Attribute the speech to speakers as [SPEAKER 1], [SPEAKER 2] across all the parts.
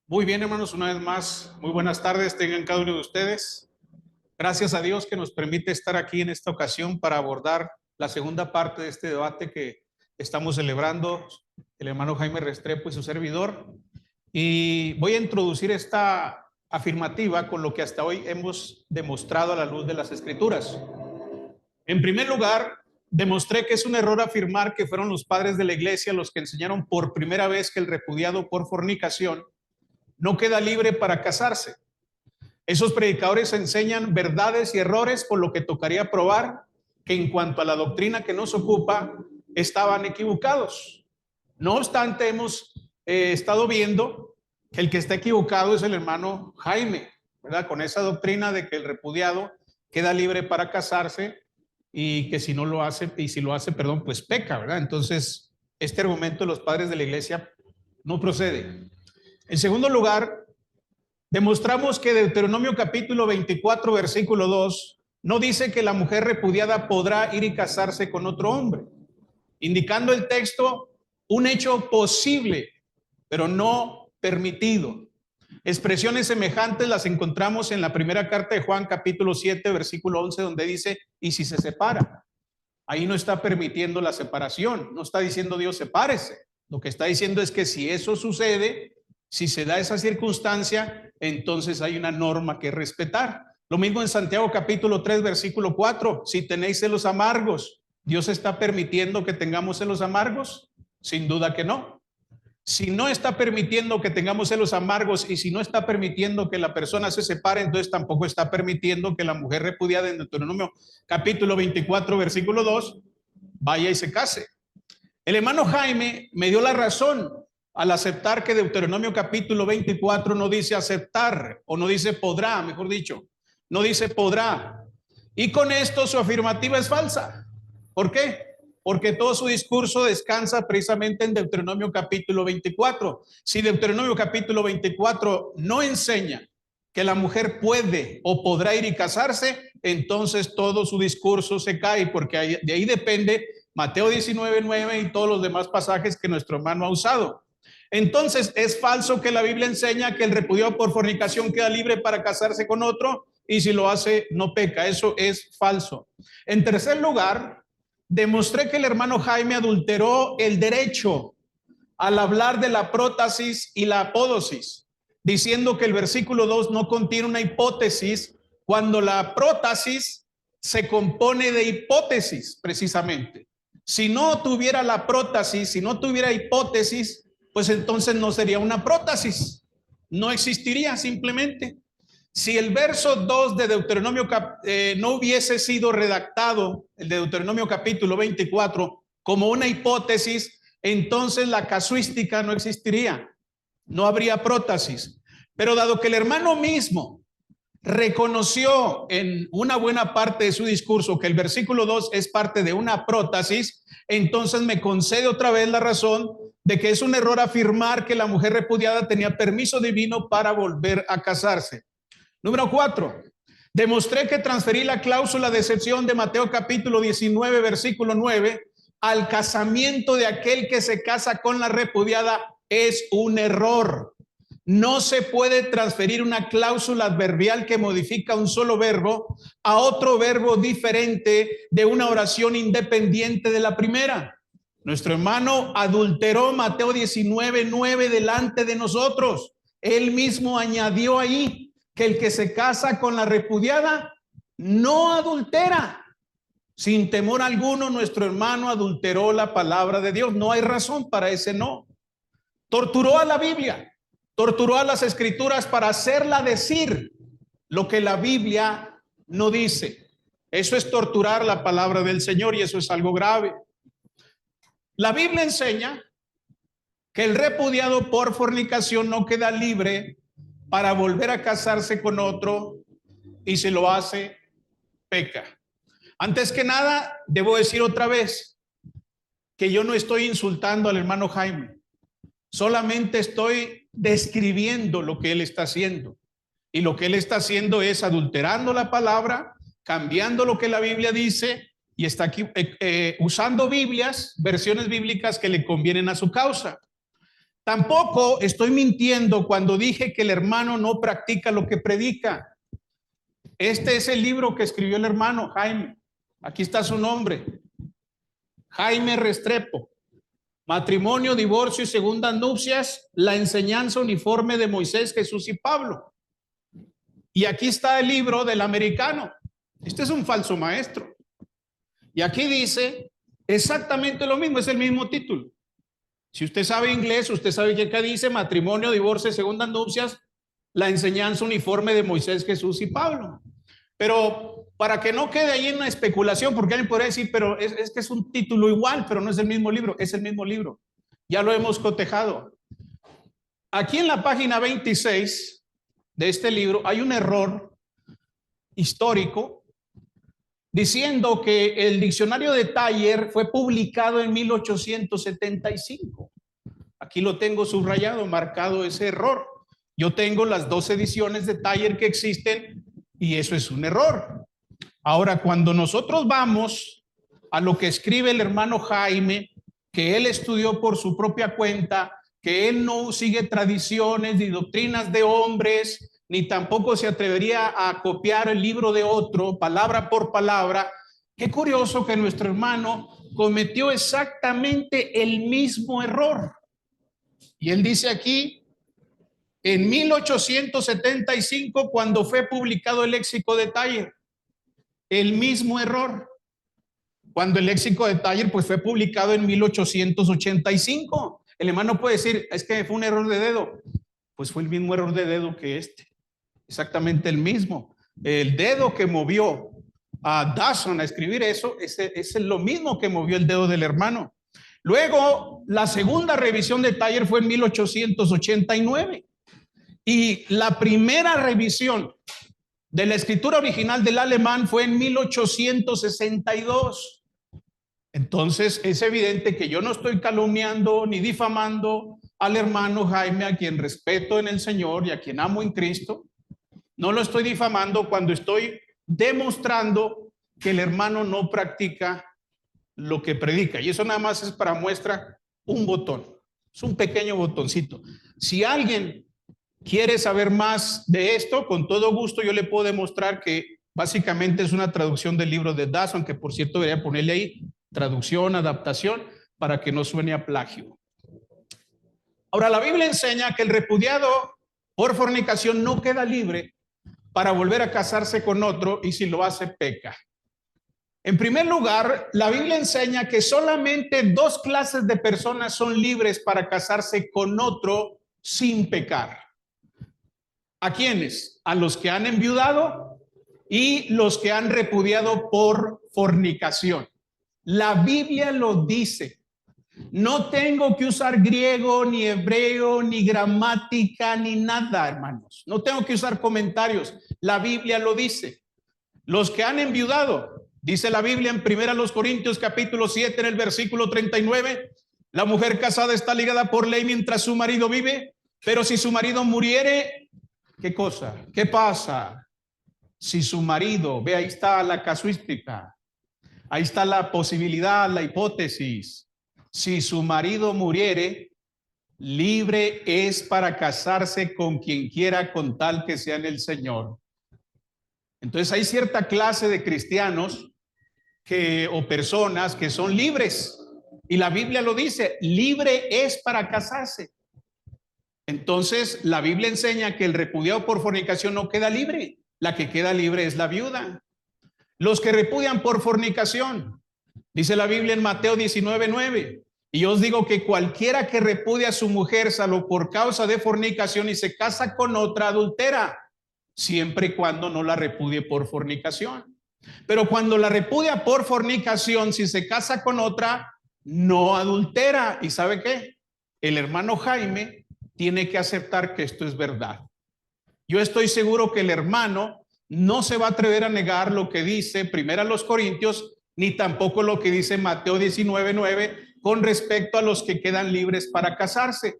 [SPEAKER 1] Muy bien, hermanos, una vez más, muy buenas tardes tengan cada uno de ustedes. Gracias a Dios que nos permite estar aquí en esta ocasión para abordar la segunda parte de este debate que estamos celebrando, el hermano Jaime Restrepo y su servidor. Y voy a introducir esta afirmativa con lo que hasta hoy hemos demostrado a la luz de las Escrituras. En primer lugar, demostré que es un error afirmar que fueron los padres de la iglesia los que enseñaron por primera vez que el repudiado por fornicación no queda libre para casarse. Esos predicadores enseñan verdades y errores, por lo que tocaría probar que en cuanto a la doctrina que nos ocupa, estaban equivocados. No obstante, hemos estado viendo que el que está equivocado es el hermano Jaime, ¿verdad? Con esa doctrina de que el repudiado queda libre para casarse y que si no lo hace, y si lo hace, perdón, pues peca, ¿verdad? Entonces, este argumento de los padres de la iglesia no procede. En segundo lugar, demostramos que Deuteronomio capítulo 24, versículo 2, no dice que la mujer repudiada podrá ir y casarse con otro hombre, indicando el texto un hecho posible, pero no permitido. Expresiones semejantes las encontramos en la primera carta de Juan capítulo 7, versículo 11, donde dice, y si se separa. Ahí no está permitiendo la separación, no está diciendo Dios sepárese. Lo que está diciendo es que si eso sucede, si se da esa circunstancia, entonces hay una norma que respetar. Lo mismo en Santiago capítulo 3, versículo 4. Si tenéis celos amargos, ¿Dios está permitiendo que tengamos celos amargos? Sin duda que no. Si no está permitiendo que tengamos celos amargos y si no está permitiendo que la persona se separe, entonces tampoco está permitiendo que la mujer repudiada en Deuteronomio capítulo 24, versículo 2, vaya y se case. El hermano Jaime me dio la razón al aceptar que Deuteronomio capítulo 24 no dice aceptar, o no dice podrá, mejor dicho, no dice podrá. Y con esto su afirmativa es falsa. ¿Por qué? Porque todo su discurso descansa precisamente en Deuteronomio capítulo 24. Si Deuteronomio capítulo 24 no enseña que la mujer puede o podrá ir y casarse, entonces todo su discurso se cae, porque de ahí depende Mateo 19, 9 y todos los demás pasajes que nuestro hermano ha usado. Entonces es falso que la Biblia enseña que el repudiado por fornicación queda libre para casarse con otro y si lo hace no peca. Eso es falso. En tercer lugar, demostré que el hermano Jaime adulteró el derecho al hablar de la prótasis y la apódosis, diciendo que el versículo 2 no contiene una hipótesis cuando la prótasis se compone de hipótesis precisamente. Si no tuviera la prótasis, si no tuviera hipótesis, pues entonces no sería una prótasis, no existiría simplemente. Si el verso 2 de Deuteronomio no hubiese sido redactado, el de Deuteronomio capítulo 24, como una hipótesis, entonces la casuística no existiría, no habría prótasis. Pero dado que el hermano mismo reconoció en una buena parte de su discurso que el versículo 2 es parte de una prótasis, entonces me concede otra vez la razón de que es un error afirmar que la mujer repudiada tenía permiso divino para volver a casarse. Número 4, demostré que transferí la cláusula de excepción de Mateo capítulo 19, versículo 9, al casamiento de aquel que se casa con la repudiada es un error. No se puede transferir una cláusula adverbial que modifica un solo verbo a otro verbo diferente de una oración independiente de la primera. Nuestro hermano adulteró Mateo 19, 9 delante de nosotros. Él mismo añadió ahí que el que se casa con la repudiada no adultera. Sin temor alguno, nuestro hermano adulteró la palabra de Dios. No hay razón para ese no. Torturó a la Biblia, torturó a las Escrituras para hacerla decir lo que la Biblia no dice. Eso es torturar la palabra del Señor y eso es algo grave. La Biblia enseña que el repudiado por fornicación no queda libre para volver a casarse con otro y si lo hace, peca. Antes que nada, debo decir otra vez que yo no estoy insultando al hermano Jaime, solamente estoy describiendo lo que él está haciendo. Y lo que él está haciendo es adulterando la palabra, cambiando lo que la Biblia dice y está aquí usando Biblias, versiones bíblicas que le convienen a su causa. Tampoco estoy mintiendo cuando dije que el hermano no practica lo que predica. Este es el libro que escribió el hermano Jaime. Aquí está su nombre. Jaime Restrepo. Matrimonio, divorcio y segundas nupcias, la enseñanza uniforme de Moisés, Jesús y Pablo. Y aquí está el libro del americano. Este es un falso maestro. Y aquí dice exactamente lo mismo, es el mismo título. Si usted sabe inglés, usted sabe que acá dice matrimonio, divorcio, segundas nupcias, la enseñanza uniforme de Moisés, Jesús y Pablo. Pero para que no quede ahí en una especulación, porque alguien podría decir, pero es que es un título igual, pero no es el mismo libro, es el mismo libro. Ya lo hemos cotejado. Aquí en la página 26 de este libro hay un error histórico diciendo que el diccionario de Thayer fue publicado en 1875. Aquí lo tengo subrayado, marcado ese error. Yo tengo las 2 ediciones de Thayer que existen y eso es un error. Ahora, cuando nosotros vamos a lo que escribe el hermano Jaime, que él estudió por su propia cuenta, que él no sigue tradiciones ni doctrinas de hombres, ni tampoco se atrevería a copiar el libro de otro, palabra por palabra. Qué curioso que nuestro hermano cometió exactamente el mismo error. Y él dice aquí, en 1875, cuando fue publicado el léxico de Thayer, el mismo error. Cuando el léxico de Thayer pues fue publicado en 1885. El hermano puede decir, es que fue un error de dedo. Pues fue el mismo error de dedo que este. Exactamente el mismo. El dedo que movió a Dawson a escribir eso es lo mismo que movió el dedo del hermano. Luego, la segunda revisión de Thayer fue en 1889. Y la primera revisión de la escritura original del alemán fue en 1862. Entonces es evidente que yo no estoy calumniando ni difamando al hermano Jaime, a quien respeto en el Señor y a quien amo en Cristo. No lo estoy difamando cuando estoy demostrando que el hermano no practica lo que predica. Y eso nada más es para muestra un botón. Es un pequeño botoncito. Si alguien quiere saber más de esto, con todo gusto yo le puedo demostrar que básicamente es una traducción del libro de Dawson, que por cierto debería ponerle ahí traducción, adaptación, para que no suene a plagio. Ahora, la Biblia enseña que el repudiado por fornicación no queda libre para volver a casarse con otro y si lo hace peca. En primer lugar, la Biblia enseña que solamente 2 clases de personas son libres para casarse con otro sin pecar. ¿A quiénes? A los que han enviudado y los que han repudiado por fornicación. La Biblia lo dice. No tengo que usar griego, ni hebreo, ni gramática, ni nada, hermanos. No tengo que usar comentarios. La Biblia lo dice. Los que han enviudado, dice la Biblia en 1 Corintios capítulo 7 en el versículo 39, la mujer casada está ligada por ley mientras su marido vive, pero si su marido muriere, ¿qué cosa? ¿Qué pasa? Si su marido, ve, ahí está la casuística, ahí está la posibilidad, la hipótesis. Si su marido muriere, libre es para casarse con quien quiera con tal que sea en el Señor. Entonces hay cierta clase de cristianos o personas que son libres. Y la Biblia lo dice, libre es para casarse. Entonces la Biblia enseña que el repudiado por fornicación no queda libre. La que queda libre es la viuda. Los que repudian por fornicación, dice la Biblia en Mateo 19:9, y yo os digo que cualquiera que repudia a su mujer salvo por causa de fornicación y se casa con otra, adultera, siempre y cuando no la repudie por fornicación. Pero cuando la repudia por fornicación, si se casa con otra, no adultera. ¿Y sabe qué? El hermano Jaime tiene que aceptar que esto es verdad. Yo estoy seguro que el hermano no se va a atrever a negar lo que dice 1 Corintios, ni tampoco lo que dice Mateo 19:9 con respecto a los que quedan libres para casarse.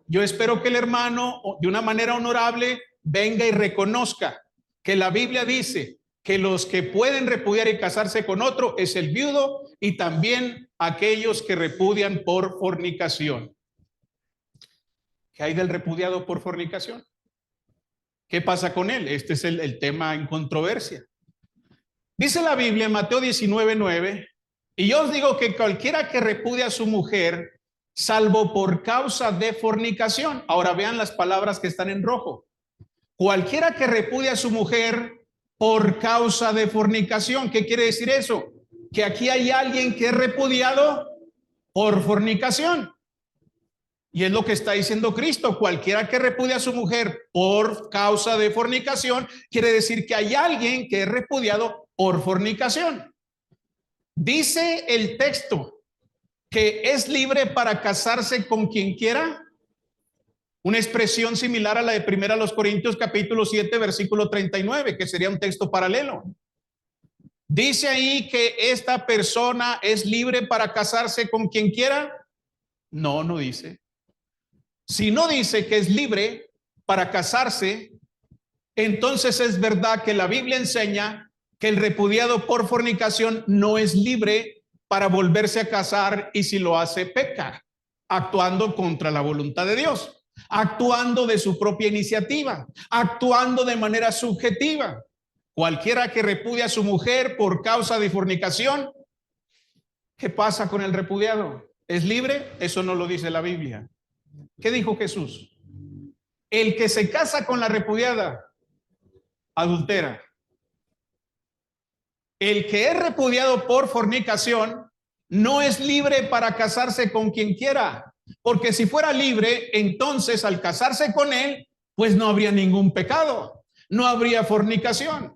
[SPEAKER 1] Yo espero que el hermano, de una manera honorable, venga y reconozca que la Biblia dice que los que pueden repudiar y casarse con otro es el viudo y también aquellos que repudian por fornicación. ¿Qué hay del repudiado por fornicación? ¿Qué pasa con él? Este es el tema en controversia. Dice la Biblia en Mateo 19:9, y yo os digo que cualquiera que repudia a su mujer, salvo por causa de fornicación. Ahora vean las palabras que están en rojo. Cualquiera que repudia a su mujer por causa de fornicación. ¿Qué quiere decir eso? Que aquí hay alguien que es repudiado por fornicación. Y es lo que está diciendo Cristo. Cualquiera que repudia a su mujer por causa de fornicación, quiere decir que hay alguien que es repudiado por fornicación. Dice el texto que es libre para casarse con quien quiera. Una expresión similar a la de 1 Corintios capítulo 7, versículo 39, que sería un texto paralelo. ¿Dice ahí que esta persona es libre para casarse con quien quiera? No, no dice. Si no dice que es libre para casarse, entonces es verdad que la Biblia enseña que el repudiado por fornicación no es libre para volverse a casar, y si lo hace, peca, actuando contra la voluntad de Dios, actuando de su propia iniciativa, actuando de manera subjetiva. Cualquiera que repudia a su mujer por causa de fornicación, ¿qué pasa con el repudiado? ¿Es libre? Eso no lo dice la Biblia. ¿Qué dijo Jesús? El que se casa con la repudiada adultera. El que es repudiado por fornicación no es libre para casarse con quien quiera, porque si fuera libre, entonces al casarse con él, pues no habría ningún pecado, no habría fornicación,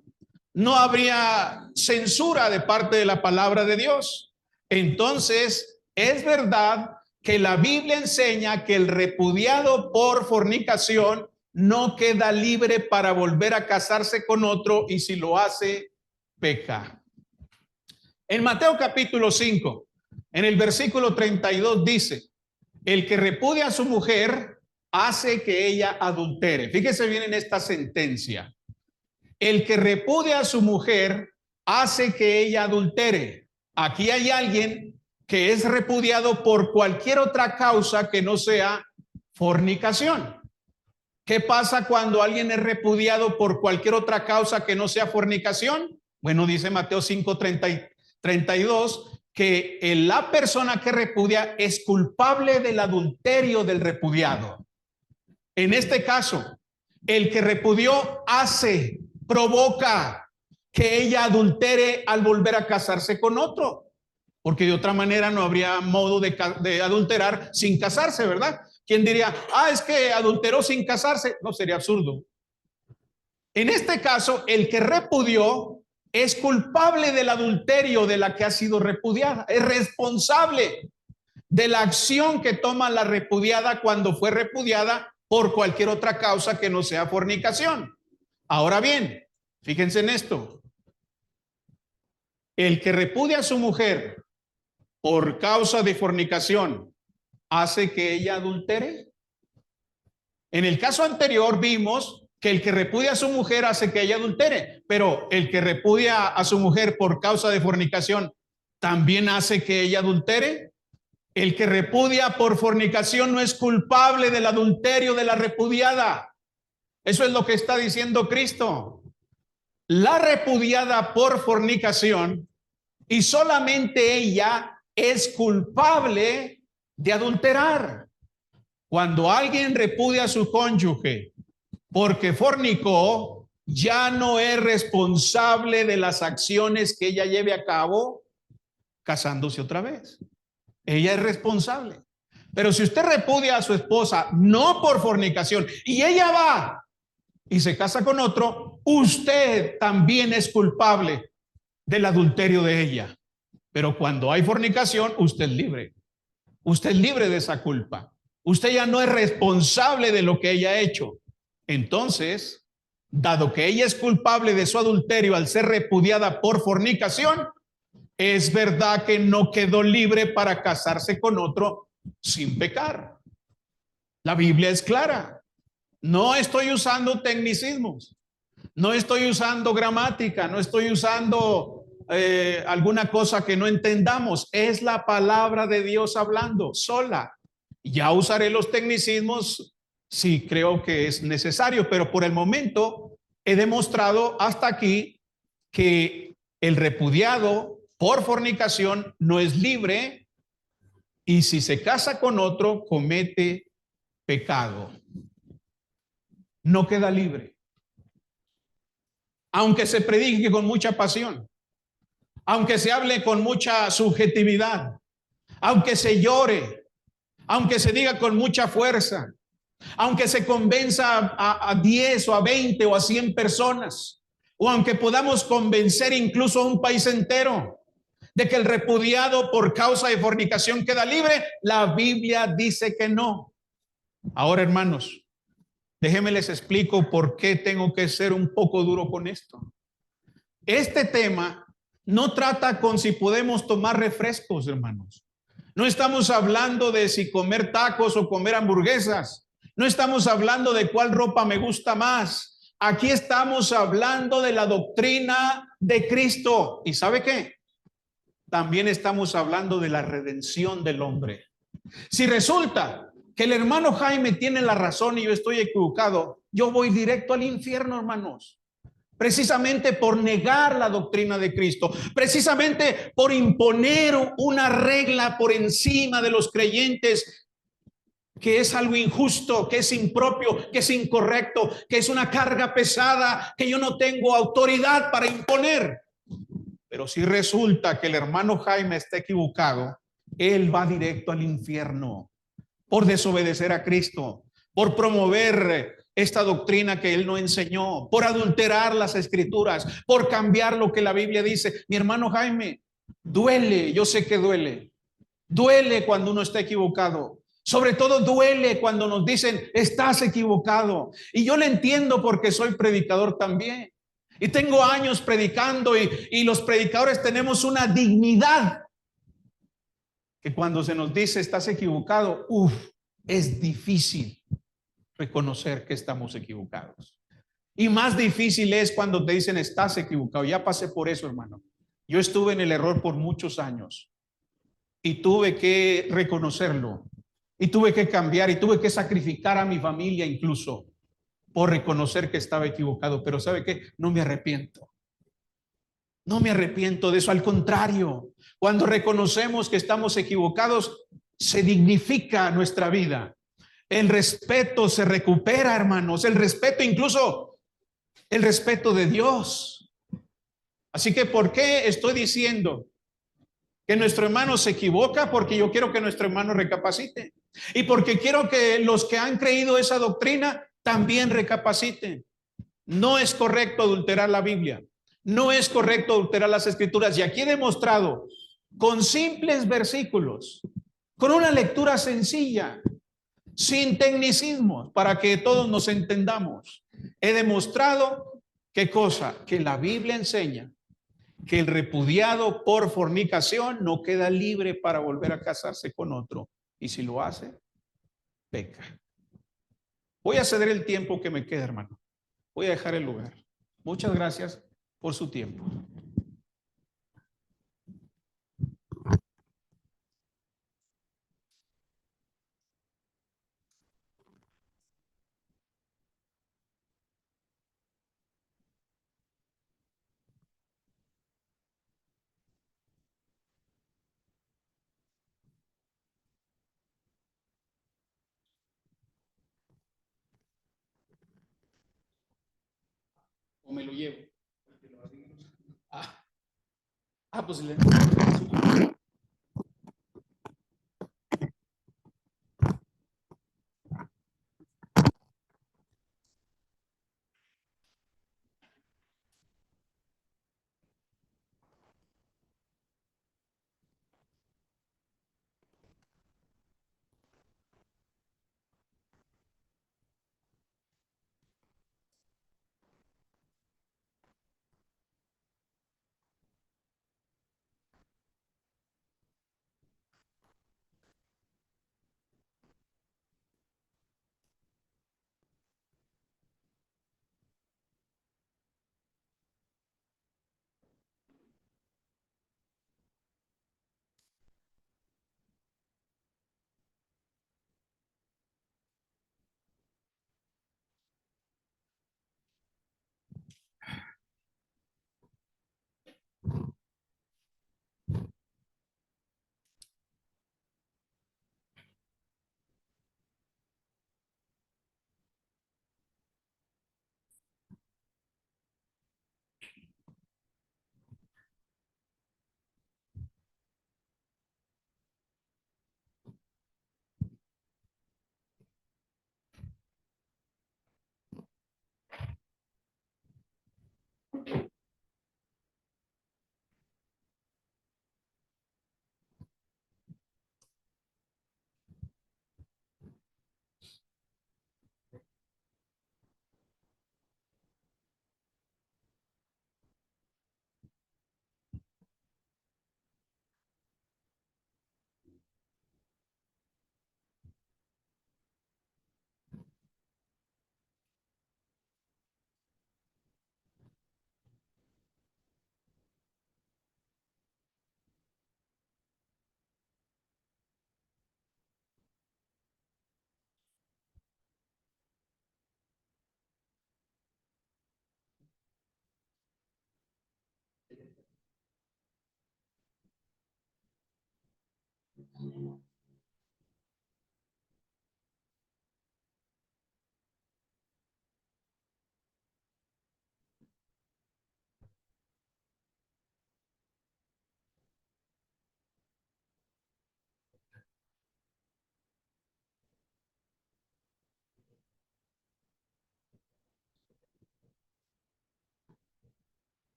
[SPEAKER 1] no habría censura de parte de la palabra de Dios. Entonces, es verdad que la Biblia enseña que el repudiado por fornicación no queda libre para volver a casarse con otro, y si lo hace, peca. En Mateo capítulo 5, en el versículo 32 dice: el que repudia a su mujer hace que ella adultere. Fíjese bien en esta sentencia. El que repudia a su mujer hace que ella adultere. Aquí hay alguien que es repudiado por cualquier otra causa que no sea fornicación. ¿Qué pasa cuando alguien es repudiado por cualquier otra causa que no sea fornicación? Bueno, dice Mateo 5, 32, que la persona que repudia es culpable del adulterio del repudiado. En este caso, el que repudió provoca que ella adultere al volver a casarse con otro, porque de otra manera no habría modo de adulterar sin casarse, ¿verdad? ¿Quién diría, es que adulteró sin casarse? No, sería absurdo. En este caso, el que repudió es culpable del adulterio de la que ha sido repudiada, es responsable de la acción que toma la repudiada cuando fue repudiada por cualquier otra causa que no sea fornicación. Ahora bien, fíjense en esto. El que repudia a su mujer por causa de fornicación hace que ella adultere. En el caso anterior vimos que el que repudia a su mujer hace que ella adultere, pero el que repudia a su mujer por causa de fornicación también hace que ella adultere. El que repudia por fornicación no es culpable del adulterio de la repudiada. Eso es lo que está diciendo Cristo. La repudiada por fornicación, y solamente ella, es culpable de adulterar. Cuando alguien repudia a su cónyuge porque fornicó, ya no es responsable de las acciones que ella lleve a cabo casándose otra vez. Ella es responsable. Pero si usted repudia a su esposa no por fornicación y ella va y se casa con otro, usted también es culpable del adulterio de ella. Pero cuando hay fornicación, usted es libre. Usted es libre de esa culpa. Usted ya no es responsable de lo que ella ha hecho. Entonces, dado que ella es culpable de su adulterio al ser repudiada por fornicación, es verdad que no quedó libre para casarse con otro sin pecar. La Biblia es clara. No estoy usando tecnicismos, no estoy usando gramática, no estoy usando alguna cosa que no entendamos. Es la palabra de Dios hablando sola. Ya usaré los tecnicismos sí creo que es necesario, pero por el momento he demostrado hasta aquí que el repudiado por fornicación no es libre y si se casa con otro comete pecado. No queda libre. Aunque se predique con mucha pasión, aunque se hable con mucha subjetividad, aunque se llore, aunque se diga con mucha fuerza, aunque se convenza a 10 o a 20 o a 100 personas, o aunque podamos convencer incluso a un país entero de que el repudiado por causa de fornicación queda libre, la Biblia dice que no. Ahora, hermanos, déjenme les explico por qué tengo que ser un poco duro con esto. Este tema no trata con si podemos tomar refrescos, hermanos. No estamos hablando de si comer tacos o comer hamburguesas. No estamos hablando de cuál ropa me gusta más. Aquí estamos hablando de la doctrina de Cristo. ¿Y sabe qué? También estamos hablando de la redención del hombre. Si resulta que el hermano Jaime tiene la razón y yo estoy equivocado, yo voy directo al infierno, hermanos. Precisamente por negar la doctrina de Cristo, precisamente por imponer una regla por encima de los creyentes, que es algo injusto, que es impropio, que es incorrecto, que es una carga pesada, que yo no tengo autoridad para imponer. Pero si resulta que el hermano Jaime está equivocado, él va directo al infierno por desobedecer a Cristo, por promover esta doctrina que él no enseñó, por adulterar las escrituras, por cambiar lo que la Biblia dice. Mi hermano Jaime, duele, yo sé que duele cuando uno está equivocado. Sobre todo duele cuando nos dicen, estás equivocado. Y yo le entiendo porque soy predicador también. Y tengo años predicando y los predicadores tenemos una dignidad que cuando se nos dice, estás equivocado, es difícil reconocer que estamos equivocados. Y más difícil es cuando te dicen, estás equivocado. Ya pasé por eso, hermano. Yo estuve en el error por muchos años y tuve que reconocerlo y tuve que cambiar y tuve que sacrificar a mi familia incluso por reconocer que estaba equivocado. Pero ¿sabe qué? No me arrepiento. No me arrepiento de eso. Al contrario, cuando reconocemos que estamos equivocados, se dignifica nuestra vida. El respeto se recupera, hermanos. El respeto, incluso el respeto de Dios. Así que, ¿por qué estoy diciendo que nuestro hermano se equivoca? Porque yo quiero que nuestro hermano recapacite. Y porque quiero que los que han creído esa doctrina también recapaciten. No es correcto adulterar la Biblia. No es correcto adulterar las escrituras. Y aquí he demostrado con simples versículos, con una lectura sencilla, sin tecnicismos, para que todos nos entendamos. He demostrado qué cosa, que la Biblia enseña que el repudiado por fornicación no queda libre para volver a casarse con otro. Y si lo hace, peca. Voy a ceder el tiempo que me queda, hermano. Voy a dejar el lugar. Muchas gracias por su tiempo. O me lo llevo. Ah, pues le...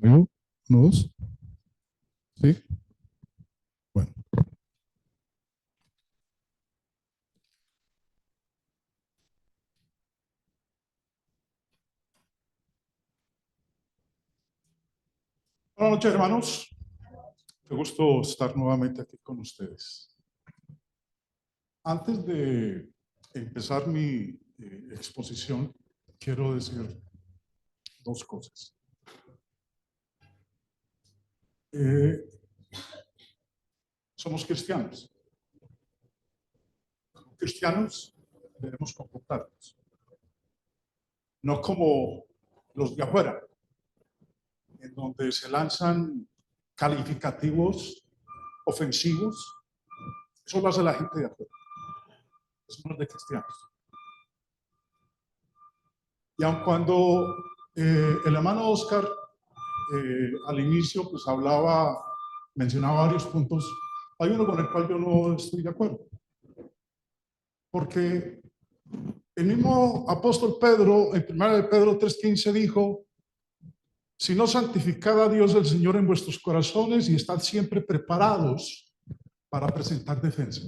[SPEAKER 2] ¿Uno, dos? ¿Sí? Bueno. Buenas noches, hermanos. Qué gusto estar nuevamente aquí con ustedes. Antes de empezar mi exposición, quiero decir dos cosas. Somos cristianos. Como cristianos debemos comportarnos, no como los de afuera, en donde se lanzan calificativos ofensivos. Eso lo hace la gente de afuera. Eso no es de cristianos. Y aun cuando el hermano Oscar al inicio pues mencionaba varios puntos, hay uno con el cual yo no estoy de acuerdo. Porque el mismo apóstol Pedro, en 1 de Pedro 3:15 dijo: si no, santificad a Dios el Señor en vuestros corazones y estad siempre preparados para presentar defensa.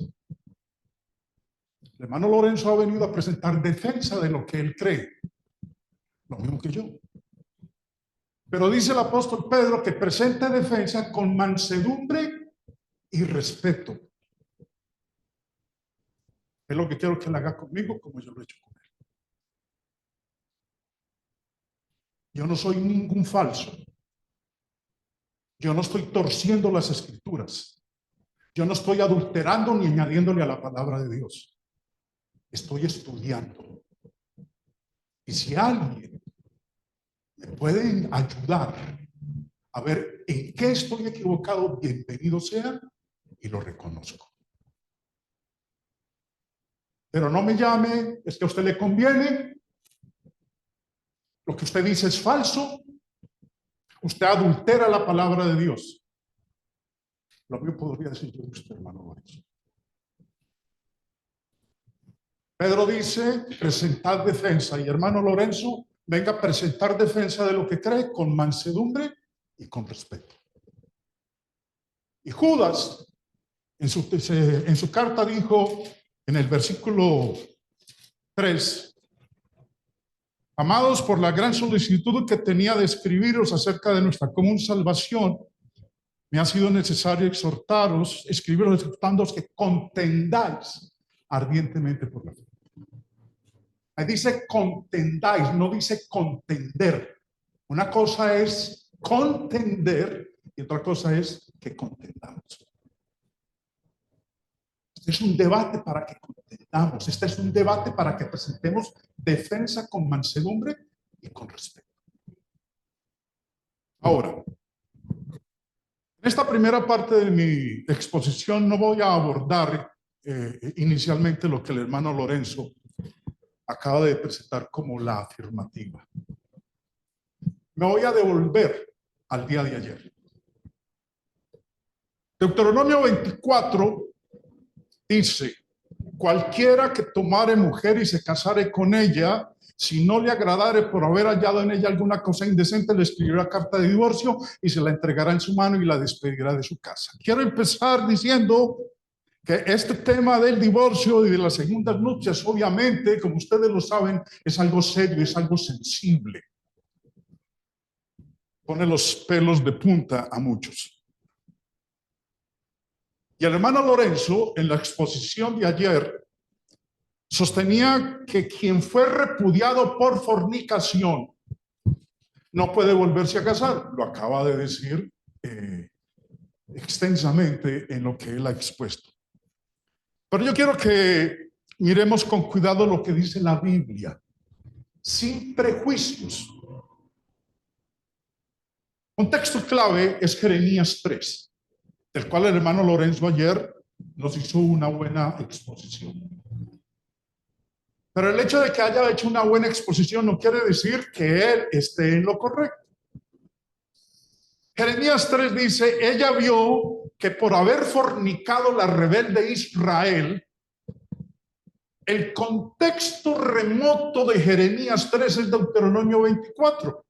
[SPEAKER 2] El hermano Lorenzo ha venido a presentar defensa de lo que él cree, lo mismo que yo. Pero dice el apóstol Pedro que presente defensa con mansedumbre y respeto. Es lo que quiero que él haga conmigo, como yo lo he hecho con él. Yo no soy ningún falso. Yo no estoy torciendo las escrituras. Yo no estoy adulterando ni añadiéndole a la palabra de Dios. Estoy estudiando. Y si alguien me puede ayudar a ver en qué estoy equivocado, bienvenido sea, y lo reconozco. Pero no me llame, es que a usted le conviene, lo que usted dice es falso, usted adultera la palabra de Dios. Lo mismo podría decir yo de usted, hermano Lorenzo. Pedro dice: presentad defensa, y hermano Lorenzo, venga a presentar defensa de lo que cree con mansedumbre y con respeto. Y Judas en su carta dijo en el versículo 3: amados, por la gran solicitud que tenía de escribiros acerca de nuestra común salvación, me ha sido necesario escribiros exhortándoos que contendáis ardientemente por la fe. Ahí dice contendáis, no dice contender. Una cosa es contender y otra cosa es que contendamos. Este es un debate para que contendamos. Este es un debate para que presentemos defensa con mansedumbre y con respeto. Ahora, en esta primera parte de mi exposición no voy a abordar inicialmente lo que el hermano Lorenzo acaba de presentar como la afirmativa. Me voy a devolver al día de ayer. Deuteronomio 24 dice: cualquiera que tomare mujer y se casare con ella, si no le agradare por haber hallado en ella alguna cosa indecente, le escribirá carta de divorcio y se la entregará en su mano y la despedirá de su casa. Quiero empezar diciendo que este tema del divorcio y de las segundas nupcias, obviamente, como ustedes lo saben, es algo serio, es algo sensible. Pone los pelos de punta a muchos. Y el hermano Lorenzo, en la exposición de ayer, sostenía que quien fue repudiado por fornicación no puede volverse a casar. Lo acaba de decir extensamente en lo que él ha expuesto. Pero yo quiero que miremos con cuidado lo que dice la Biblia, sin prejuicios. Un texto clave es Jeremías 3, del cual el hermano Lorenzo ayer nos hizo una buena exposición. Pero el hecho de que haya hecho una buena exposición no quiere decir que él esté en lo correcto. Jeremías 3 dice, ella vio que por haber fornicado la rebelde Israel, el contexto remoto de Jeremías 3 es Deuteronomio 24.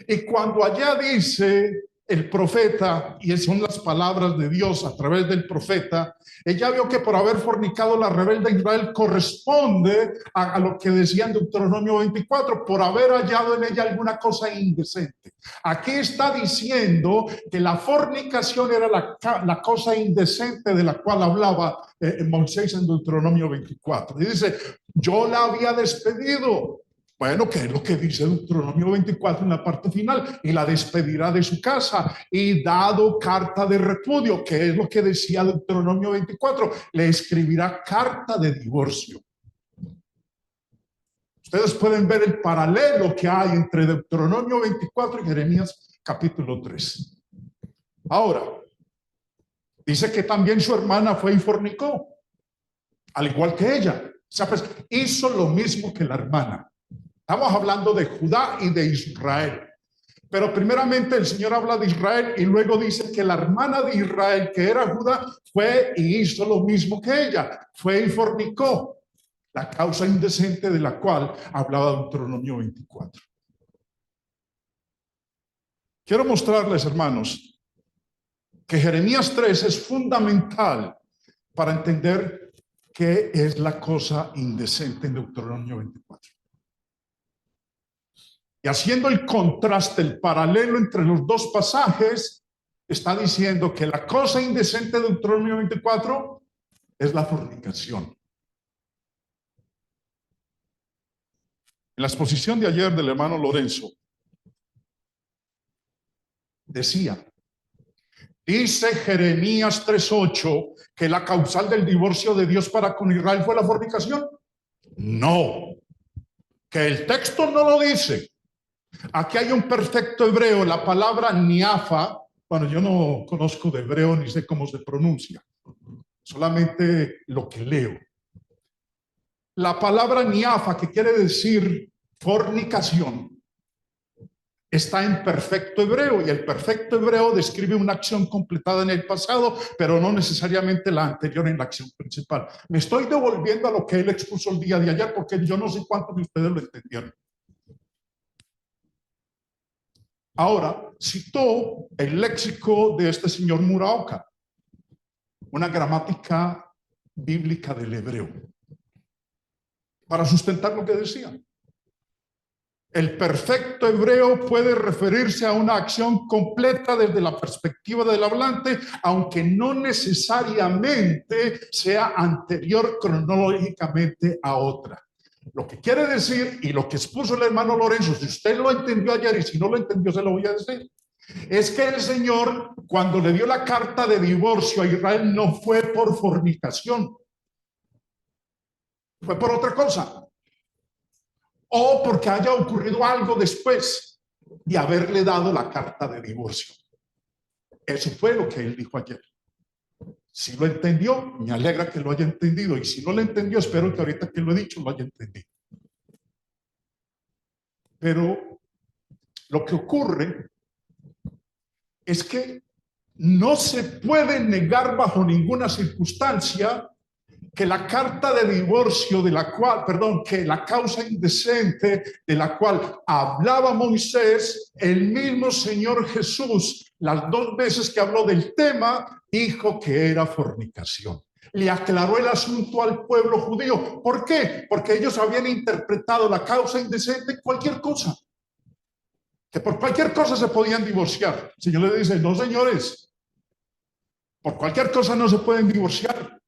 [SPEAKER 2] Y cuando allá dice el profeta, y son las palabras de Dios a través del profeta, ella vio que por haber fornicado la rebelde Israel corresponde a lo que decía en Deuteronomio 24, por haber hallado en ella alguna cosa indecente. Aquí está diciendo que la fornicación era la cosa indecente de la cual hablaba Moisés en Deuteronomio 24. Y dice, yo la había despedido. Bueno, ¿qué es lo que dice Deuteronomio 24 en la parte final? Y la despedirá de su casa y dado carta de repudio, que es lo que decía Deuteronomio 24, le escribirá carta de divorcio. Ustedes pueden ver el paralelo que hay entre Deuteronomio 24 y Jeremías capítulo 3. Ahora, dice que también su hermana fue y fornicó, al igual que ella. O sea, pues hizo lo mismo que la hermana. Estamos hablando de Judá y de Israel. Pero primeramente el Señor habla de Israel y luego dice que la hermana de Israel, que era Judá, fue y hizo lo mismo que ella. Fue y fornicó. La causa indecente de la cual hablaba Deuteronomio 24. Quiero mostrarles, hermanos, que Jeremías 3 es fundamental para entender qué es la cosa indecente en Deuteronomio 24. Y haciendo el contraste, el paralelo entre los dos pasajes, está diciendo que la cosa indecente de Deuteronomio 24 es la fornicación. En la exposición de ayer del hermano Lorenzo, decía, dice Jeremías 3:8 que la causal del divorcio de Dios para con Israel fue la fornicación. No, que el texto no lo dice. Aquí hay un perfecto hebreo, la palabra niafa. Bueno, yo no conozco de hebreo ni sé cómo se pronuncia, solamente lo que leo. La palabra niafa, que quiere decir fornicación, está en perfecto hebreo, y el perfecto hebreo describe una acción completada en el pasado, pero no necesariamente la anterior en la acción principal. Me estoy devolviendo a lo que él expuso el día de ayer, porque yo no sé cuántos de ustedes lo entendieron. Ahora, citó el léxico de este señor Muraoka, una gramática bíblica del hebreo, para sustentar lo que decía. El perfecto hebreo puede referirse a una acción completa desde la perspectiva del hablante, aunque no necesariamente sea anterior cronológicamente a otra. Lo que quiere decir, y lo que expuso el hermano Lorenzo, si usted lo entendió ayer y si no lo entendió se lo voy a decir, es que el Señor, cuando le dio la carta de divorcio a Israel, no fue por fornicación, fue por otra cosa. O porque haya ocurrido algo después de haberle dado la carta de divorcio. Eso fue lo que él dijo ayer. Si lo entendió, me alegra que lo haya entendido. Y si no lo entendió, espero que ahorita que lo he dicho lo haya entendido. Pero lo que ocurre es que no se puede negar bajo ninguna circunstancia que la carta de divorcio que la causa indecente de la cual hablaba Moisés, el mismo Señor Jesús, las dos veces que habló del tema, dijo que era fornicación. Le aclaró el asunto al pueblo judío. ¿Por qué? Porque ellos habían interpretado la causa indecente en cualquier cosa. Que por cualquier cosa se podían divorciar. El Señor le dice, no, señores, por cualquier cosa no se pueden divorciar.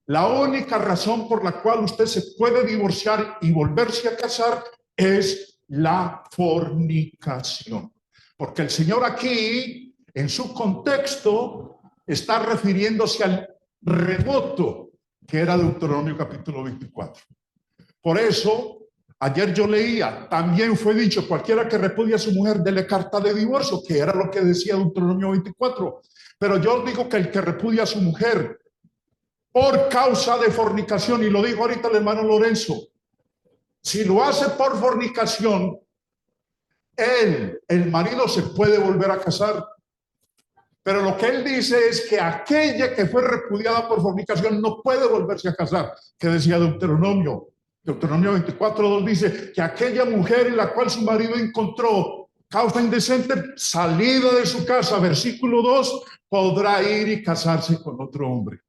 [SPEAKER 2] La única razón por la cual usted se puede divorciar y volverse a casar es la fornicación. Porque el Señor aquí, en su contexto, está refiriéndose al remoto que era Deuteronomio capítulo 24. Por eso, ayer yo leía, también fue dicho, cualquiera que repudie a su mujer, dele carta de divorcio, que era lo que decía Deuteronomio 24. Pero yo digo que el que repudia a su mujer por causa de fornicación. Y lo dijo ahorita el hermano Lorenzo. Si lo hace por fornicación, el marido se puede volver a casar. Pero lo que él dice es que aquella que fue repudiada por fornicación no puede volverse a casar. ¿Qué decía Deuteronomio? Deuteronomio 24:2 dice que aquella mujer en la cual su marido encontró causa indecente, salida de su casa, versículo 2, podrá ir y casarse con otro hombre.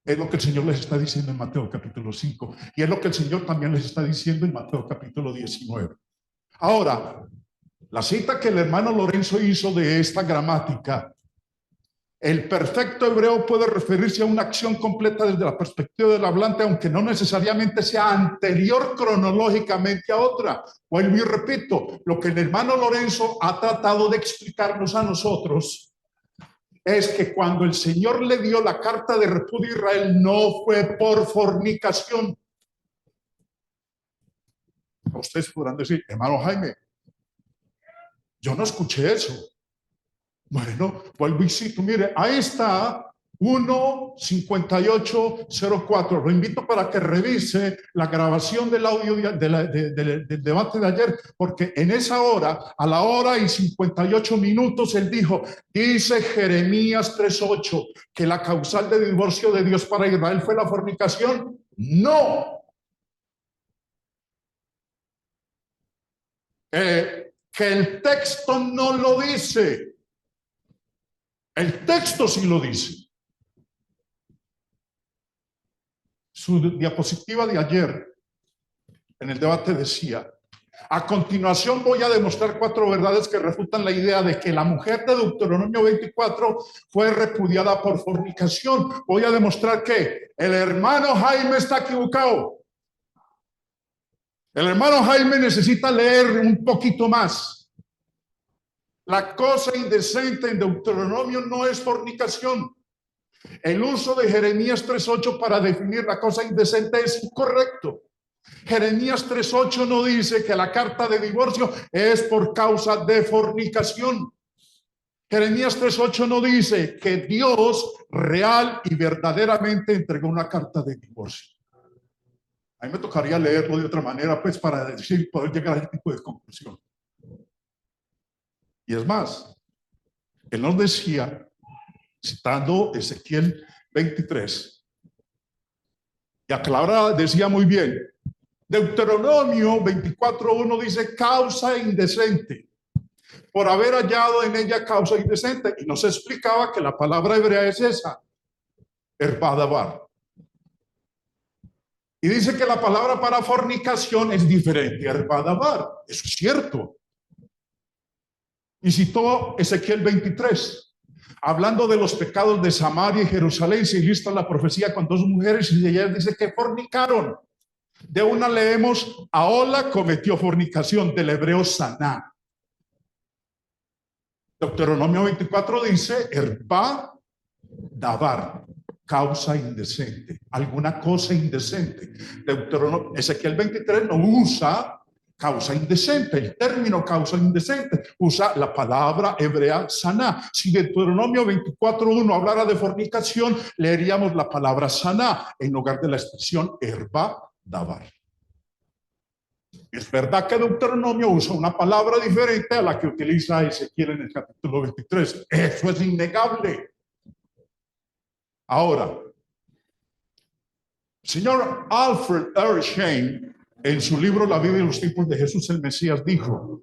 [SPEAKER 2] Es lo que el Señor les está diciendo en Mateo capítulo 5. Y es lo que el Señor también les está diciendo en Mateo capítulo 19. Ahora, la cita que el hermano Lorenzo hizo de esta gramática, el perfecto hebreo puede referirse a una acción completa desde la perspectiva del hablante, aunque no necesariamente sea anterior cronológicamente a otra. Vuelvo y repito, lo que el hermano Lorenzo ha tratado de explicarnos a nosotros es que cuando el Señor le dio la carta de repudio a Israel, no fue por fornicación. Ustedes podrán decir, hermano Jaime, yo no escuché eso. Bueno, vuelvo y cito, mire, ahí está 1:58:04. Lo invito para que revise la grabación del audio del debate de ayer, porque en esa hora, a la 1:58, él dijo, dice Jeremías 3:8, que la causal de divorcio de Dios para Israel fue la fornicación. No. Que el texto no lo dice. El texto sí lo dice. Su diapositiva de ayer en el debate decía, a continuación voy a demostrar 4 verdades que refutan la idea de que la mujer de Deuteronomio 24 fue repudiada por fornicación. Voy a demostrar que el hermano Jaime está equivocado. El hermano Jaime necesita leer un poquito más. La cosa indecente en Deuteronomio no es fornicación. El uso de Jeremías 3:8 para definir la cosa indecente es incorrecto. Jeremías 3:8 no dice que la carta de divorcio es por causa de fornicación. Jeremías 3:8 no dice que Dios real y verdaderamente entregó una carta de divorcio. A mí me tocaría leerlo de otra manera, pues, para decir, poder llegar a ese tipo de conclusión. Y es más, él nos decía, citando Ezequiel 23, y aclaraba, decía muy bien, Deuteronomio 24:1 dice causa indecente, por haber hallado en ella causa indecente, y nos explicaba que la palabra hebrea es esa, herbadabar. Y dice que la palabra para fornicación es diferente, herbadabar. Eso es cierto. Y citó Ezequiel 23, hablando de los pecados de Samaria y Jerusalén. Se ilustra la profecía con 2 mujeres y ellas dice que fornicaron. De una leemos, Ahola cometió fornicación, del hebreo saná. Deuteronomio 24 dice, herba davar, causa indecente, alguna cosa indecente. Ezequiel 23 no usa causa indecente, el término causa indecente, usa la palabra hebrea saná. Si Deuteronomio 24:1 hablara de fornicación, leeríamos la palabra saná en lugar de la expresión herba davar. Es verdad que Deuteronomio usa una palabra diferente a la que utiliza Ezequiel en el capítulo 23. Eso es innegable. Ahora, el señor Alfred R. Shane, en su libro La Biblia y los tiempos de Jesús el Mesías, dijo,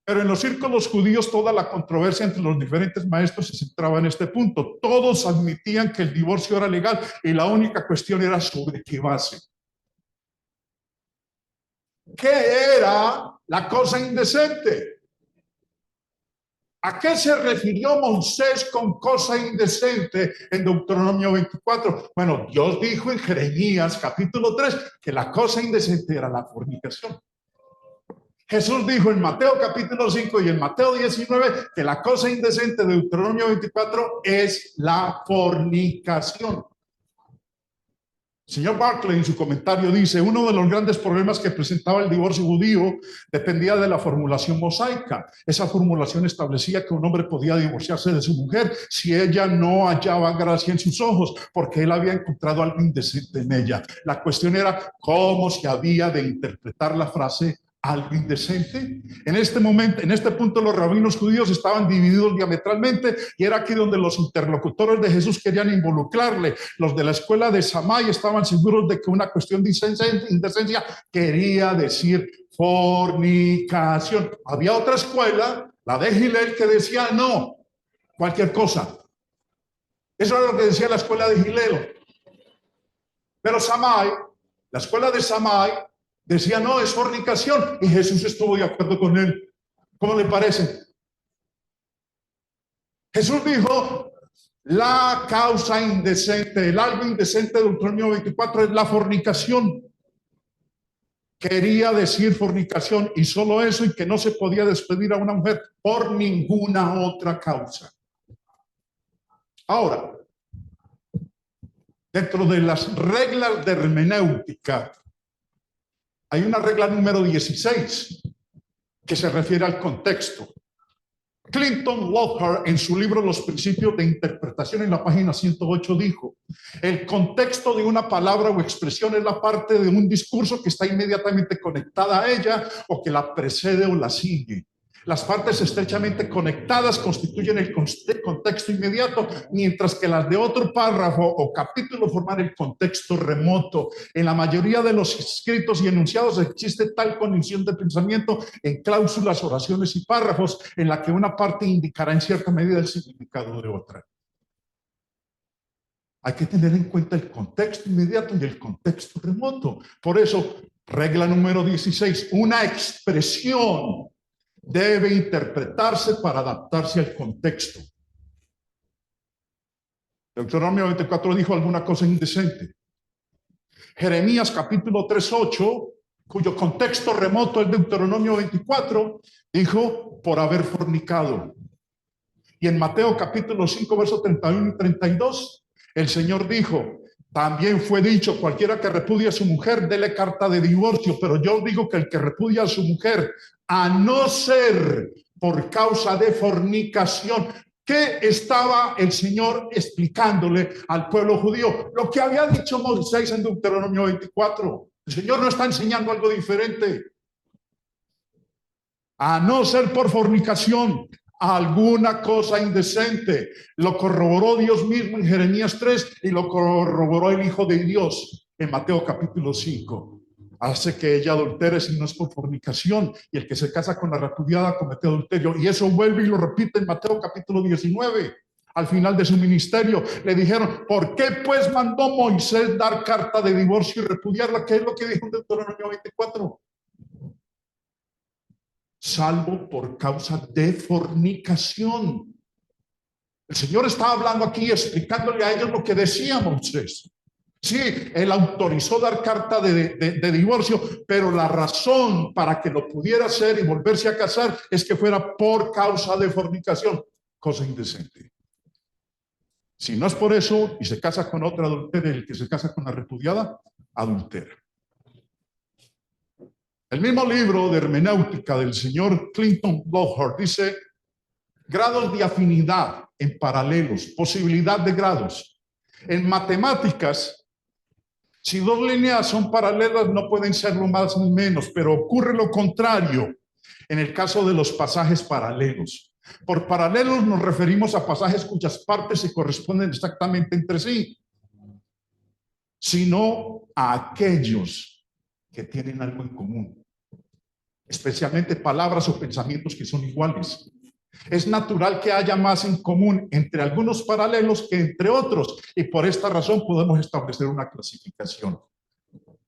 [SPEAKER 2] pero en los círculos judíos toda la controversia entre los diferentes maestros se centraba en este punto. Todos admitían que el divorcio era legal y la única cuestión era sobre qué base. ¿Qué era la cosa indecente? ¿A qué se refirió Moisés con cosa indecente en Deuteronomio 24? Bueno, Dios dijo en Jeremías capítulo 3 que la cosa indecente era la fornicación. Jesús dijo en Mateo capítulo 5 y en Mateo 19 que la cosa indecente de Deuteronomio 24 es la fornicación. Señor Barclay en su comentario dice, uno de los grandes problemas que presentaba el divorcio judío dependía de la formulación mosaica. Esa formulación establecía que un hombre podía divorciarse de su mujer si ella no hallaba gracia en sus ojos, porque él había encontrado algo indecente en ella. La cuestión era cómo se había de interpretar la frase algo indecente. En este momento, en este punto, los rabinos judíos estaban divididos diametralmente y era aquí donde los interlocutores de Jesús querían involucrarle. Los de la escuela de Samay estaban seguros de que una cuestión de indecencia quería decir fornicación. Había otra escuela, la de Gilel, que decía no, cualquier cosa. Eso era lo que decía la escuela de Gilel. Pero Samay, la escuela de Samay, decía, no, es fornicación. Y Jesús estuvo de acuerdo con él. ¿Cómo le parece? Jesús dijo, la causa indecente, el algo indecente de Deuteronomio 24 es la fornicación. Quería decir fornicación y solo eso, y que no se podía despedir a una mujer por ninguna otra causa. Ahora, dentro de las reglas de hermenéutica, hay una regla número 16 que se refiere al contexto. Clinton Lockhart, en su libro Los Principios de Interpretación, en la página 108, dijo: el contexto de una palabra o expresión es la parte de un discurso que está inmediatamente conectada a ella o que la precede o la sigue. Las partes estrechamente conectadas constituyen el contexto inmediato, mientras que las de otro párrafo o capítulo forman el contexto remoto. En la mayoría de los escritos y enunciados existe tal conexión de pensamiento en cláusulas, oraciones y párrafos, en la que una parte indicará en cierta medida el significado de otra. Hay que tener en cuenta el contexto inmediato y el contexto remoto. Por eso, regla número 16, una expresión debe interpretarse para adaptarse al contexto. Deuteronomio 24 dijo alguna cosa indecente. Jeremías capítulo 3:8, cuyo contexto remoto es Deuteronomio 24, dijo por haber fornicado. Y en Mateo capítulo 5, versos 31 y 32, el Señor dijo, también fue dicho, cualquiera que repudia a su mujer, dele carta de divorcio, pero yo digo que el que repudia a su mujer, a no ser por causa de fornicación. ¿Qué estaba el Señor explicándole al pueblo judío? Lo que había dicho Moisés en Deuteronomio 24. El Señor no está enseñando algo diferente. A no ser por fornicación, alguna cosa indecente. Lo corroboró Dios mismo en Jeremías 3 y lo corroboró el Hijo de Dios en Mateo capítulo 5. Hace que ella adultere si no es por fornicación, y el que se casa con la repudiada comete adulterio. Y eso vuelve y lo repite en Mateo capítulo 19. Al final de su ministerio le dijeron, ¿por qué pues mandó Moisés dar carta de divorcio y repudiarla? ¿Qué es lo que dijo en Deuteronomio 24? Salvo por causa de fornicación. El Señor estaba hablando aquí, explicándole a ellos lo que decía Moisés. Sí, él autorizó dar carta de divorcio, pero la razón para que lo pudiera hacer y volverse a casar es que fuera por causa de fornicación, cosa indecente. Si no es por eso y se casa con otra adultera, el que se casa con la repudiada, adultera. El mismo libro de hermenéutica del señor Clinton Lockhart dice: grados de afinidad en paralelos, posibilidad de grados. En matemáticas, si dos líneas son paralelas, no pueden serlo más ni menos, pero ocurre lo contrario en el caso de los pasajes paralelos. Por paralelos nos referimos a pasajes cuyas partes se corresponden exactamente entre sí, sino a aquellos que tienen algo en común, especialmente palabras o pensamientos que son iguales. Es natural que haya más en común entre algunos paralelos que entre otros, y por esta razón podemos establecer una clasificación.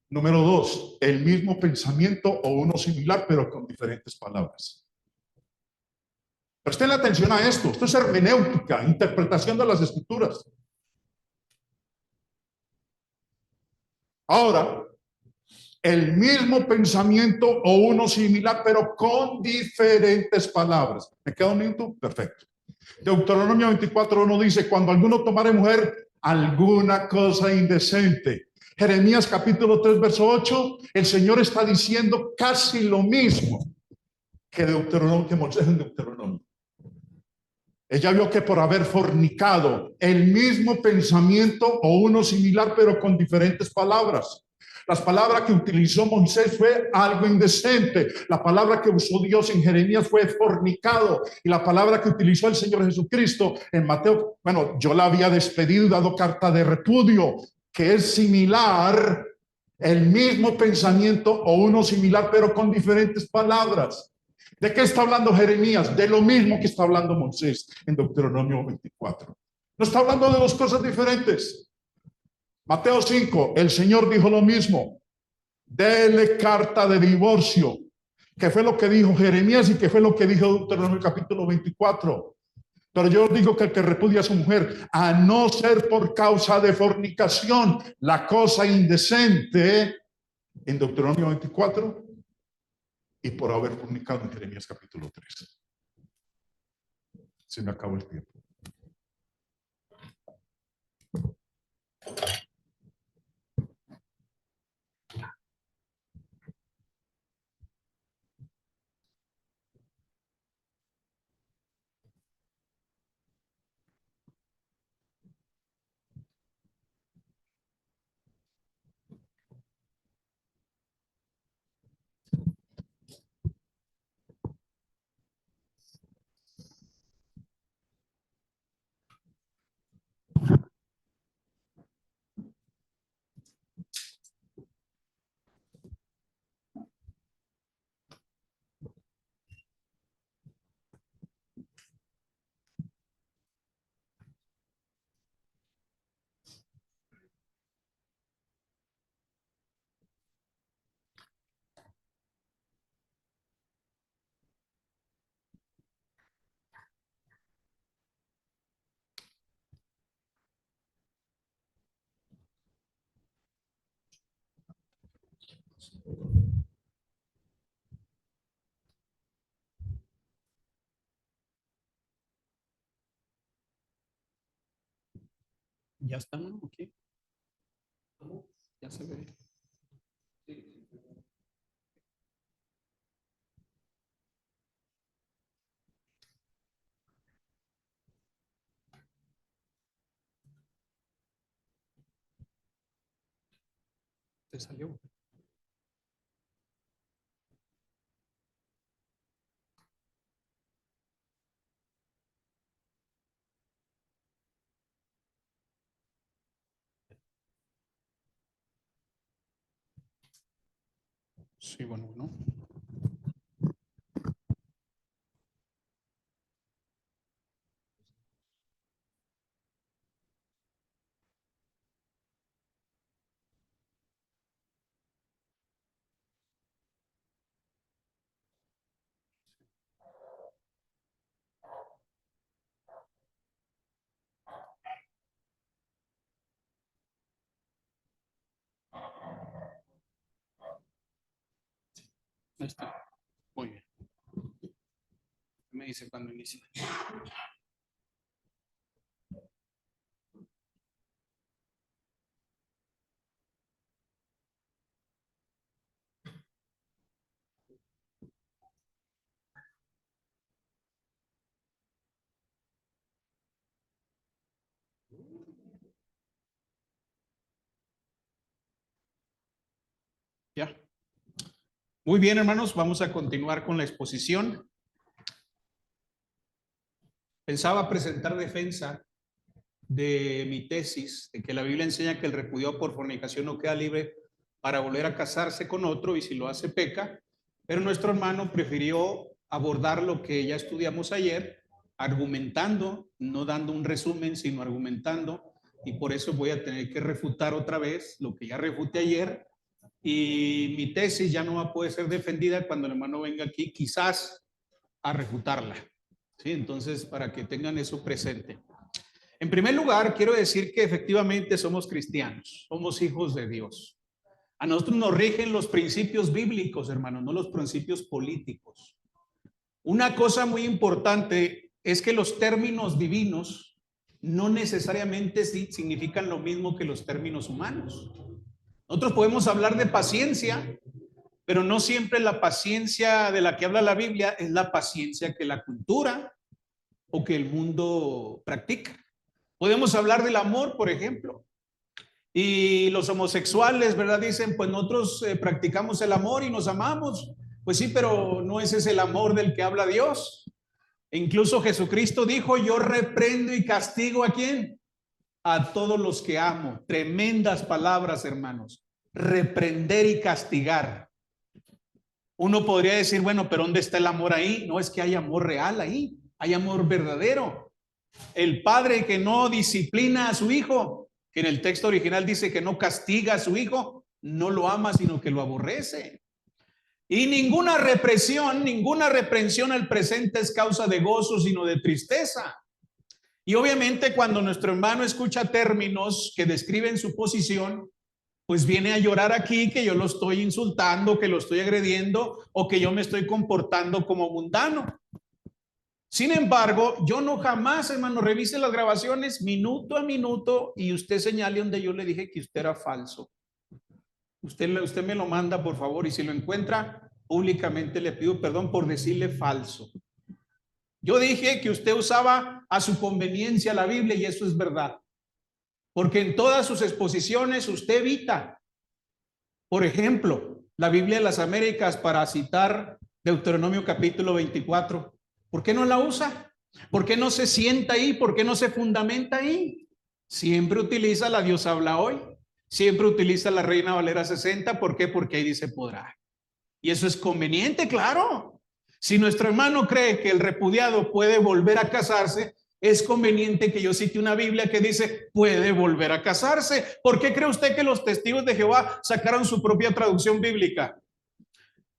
[SPEAKER 2] Número 2, el mismo pensamiento o uno similar, pero con diferentes palabras. Presten atención a esto. Esto es hermenéutica, interpretación de las escrituras. Ahora, el mismo pensamiento o uno similar, pero con diferentes palabras. ¿Me queda un minuto? Perfecto. Deuteronomio 24:1 dice: cuando alguno tomare mujer alguna cosa indecente. Jeremías capítulo 3, verso 8, el Señor está diciendo casi lo mismo que Deuteronomio, que Moisés en Deuteronomio. Ella vio que por haber fornicado el mismo pensamiento o uno similar, pero con diferentes palabras. Las palabras que utilizó Moisés fue algo indecente. La palabra que usó Dios en Jeremías fue fornicado. Y la palabra que utilizó el Señor Jesucristo en Mateo, bueno, yo la había despedido y dado carta de repudio, que es similar, el mismo pensamiento o uno similar, pero con diferentes palabras. ¿De qué está hablando Jeremías? De lo mismo que está hablando Moisés en Deuteronomio 24. No está hablando de dos cosas diferentes. Mateo 5, el Señor dijo lo mismo. Dele carta de divorcio, que fue lo que dijo Jeremías y que fue lo que dijo Deuteronomio capítulo 24. Pero yo digo que el que repudia a su mujer, a no ser por causa de fornicación, la cosa indecente, en Deuteronomio 24, y por haber fornicado en Jeremías capítulo 3. Se me acabó el tiempo.
[SPEAKER 1] Ya está, ¿no? Okay. Ya se ve. Te salió. Sí, bueno, ¿no? Ahí está. Muy bien. Me dice cuando inicie. Ya. Muy bien, hermanos, vamos a continuar con la exposición. Pensaba presentar defensa de mi tesis, de que la Biblia enseña que el repudiado por fornicación no queda libre para volver a casarse con otro y si lo hace peca, pero nuestro hermano prefirió abordar lo que ya estudiamos ayer, argumentando, no dando un resumen, sino argumentando, y por eso voy a tener que refutar otra vez lo que ya refuté ayer, y mi tesis ya no va a poder ser defendida cuando el hermano venga aquí, quizás a refutarla. ¿Sí? Entonces, para que tengan eso presente. En primer lugar, quiero decir que efectivamente somos cristianos, somos hijos de Dios. A nosotros nos rigen los principios bíblicos, hermanos, no los principios políticos. Una cosa muy importante es que los términos divinos no necesariamente significan lo mismo que los términos humanos. Nosotros podemos hablar de paciencia, pero no siempre la paciencia de la que habla la Biblia es la paciencia que la cultura o que el mundo practica. Podemos hablar del amor, por ejemplo. Y los homosexuales, ¿verdad? Dicen, pues nosotros practicamos el amor y nos amamos. Pues sí, pero no ese es el amor del que habla Dios. E incluso Jesucristo dijo, yo reprendo y castigo ¿a quién? A todos los que amo. Tremendas palabras, hermanos. Reprender y castigar. Uno podría decir, bueno, pero ¿dónde está el amor ahí? No, es que hay amor real ahí. Hay amor verdadero. El padre que no disciplina a su hijo, que en el texto original dice que no castiga a su hijo, no lo ama, sino que lo aborrece. Y ninguna reprensión al presente es causa de gozo, sino de tristeza. Y obviamente cuando nuestro hermano escucha términos que describen su posición, pues viene a llorar aquí que yo lo estoy insultando, que lo estoy agrediendo o que yo me estoy comportando como mundano. Sin embargo, yo no jamás, hermano, revise las grabaciones minuto a minuto y usted señale donde yo le dije que usted era falso. Usted me lo manda, por favor, y si lo encuentra, públicamente le pido perdón por decirle falso. Yo dije que usted usaba a su conveniencia la Biblia y eso es verdad. Porque en todas sus exposiciones usted evita, por ejemplo, la Biblia de las Américas para citar Deuteronomio capítulo 24. ¿Por qué no la usa? ¿Por qué no se sienta ahí? ¿Por qué no se fundamenta ahí? Siempre utiliza la Dios habla hoy. Siempre utiliza la Reina Valera 60. ¿Por qué? Porque ahí dice podrá. Y eso es conveniente, claro. Si nuestro hermano cree que el repudiado puede volver a casarse, es conveniente que yo cite una Biblia que dice puede volver a casarse. ¿Por qué cree usted que los testigos de Jehová sacaron su propia traducción bíblica?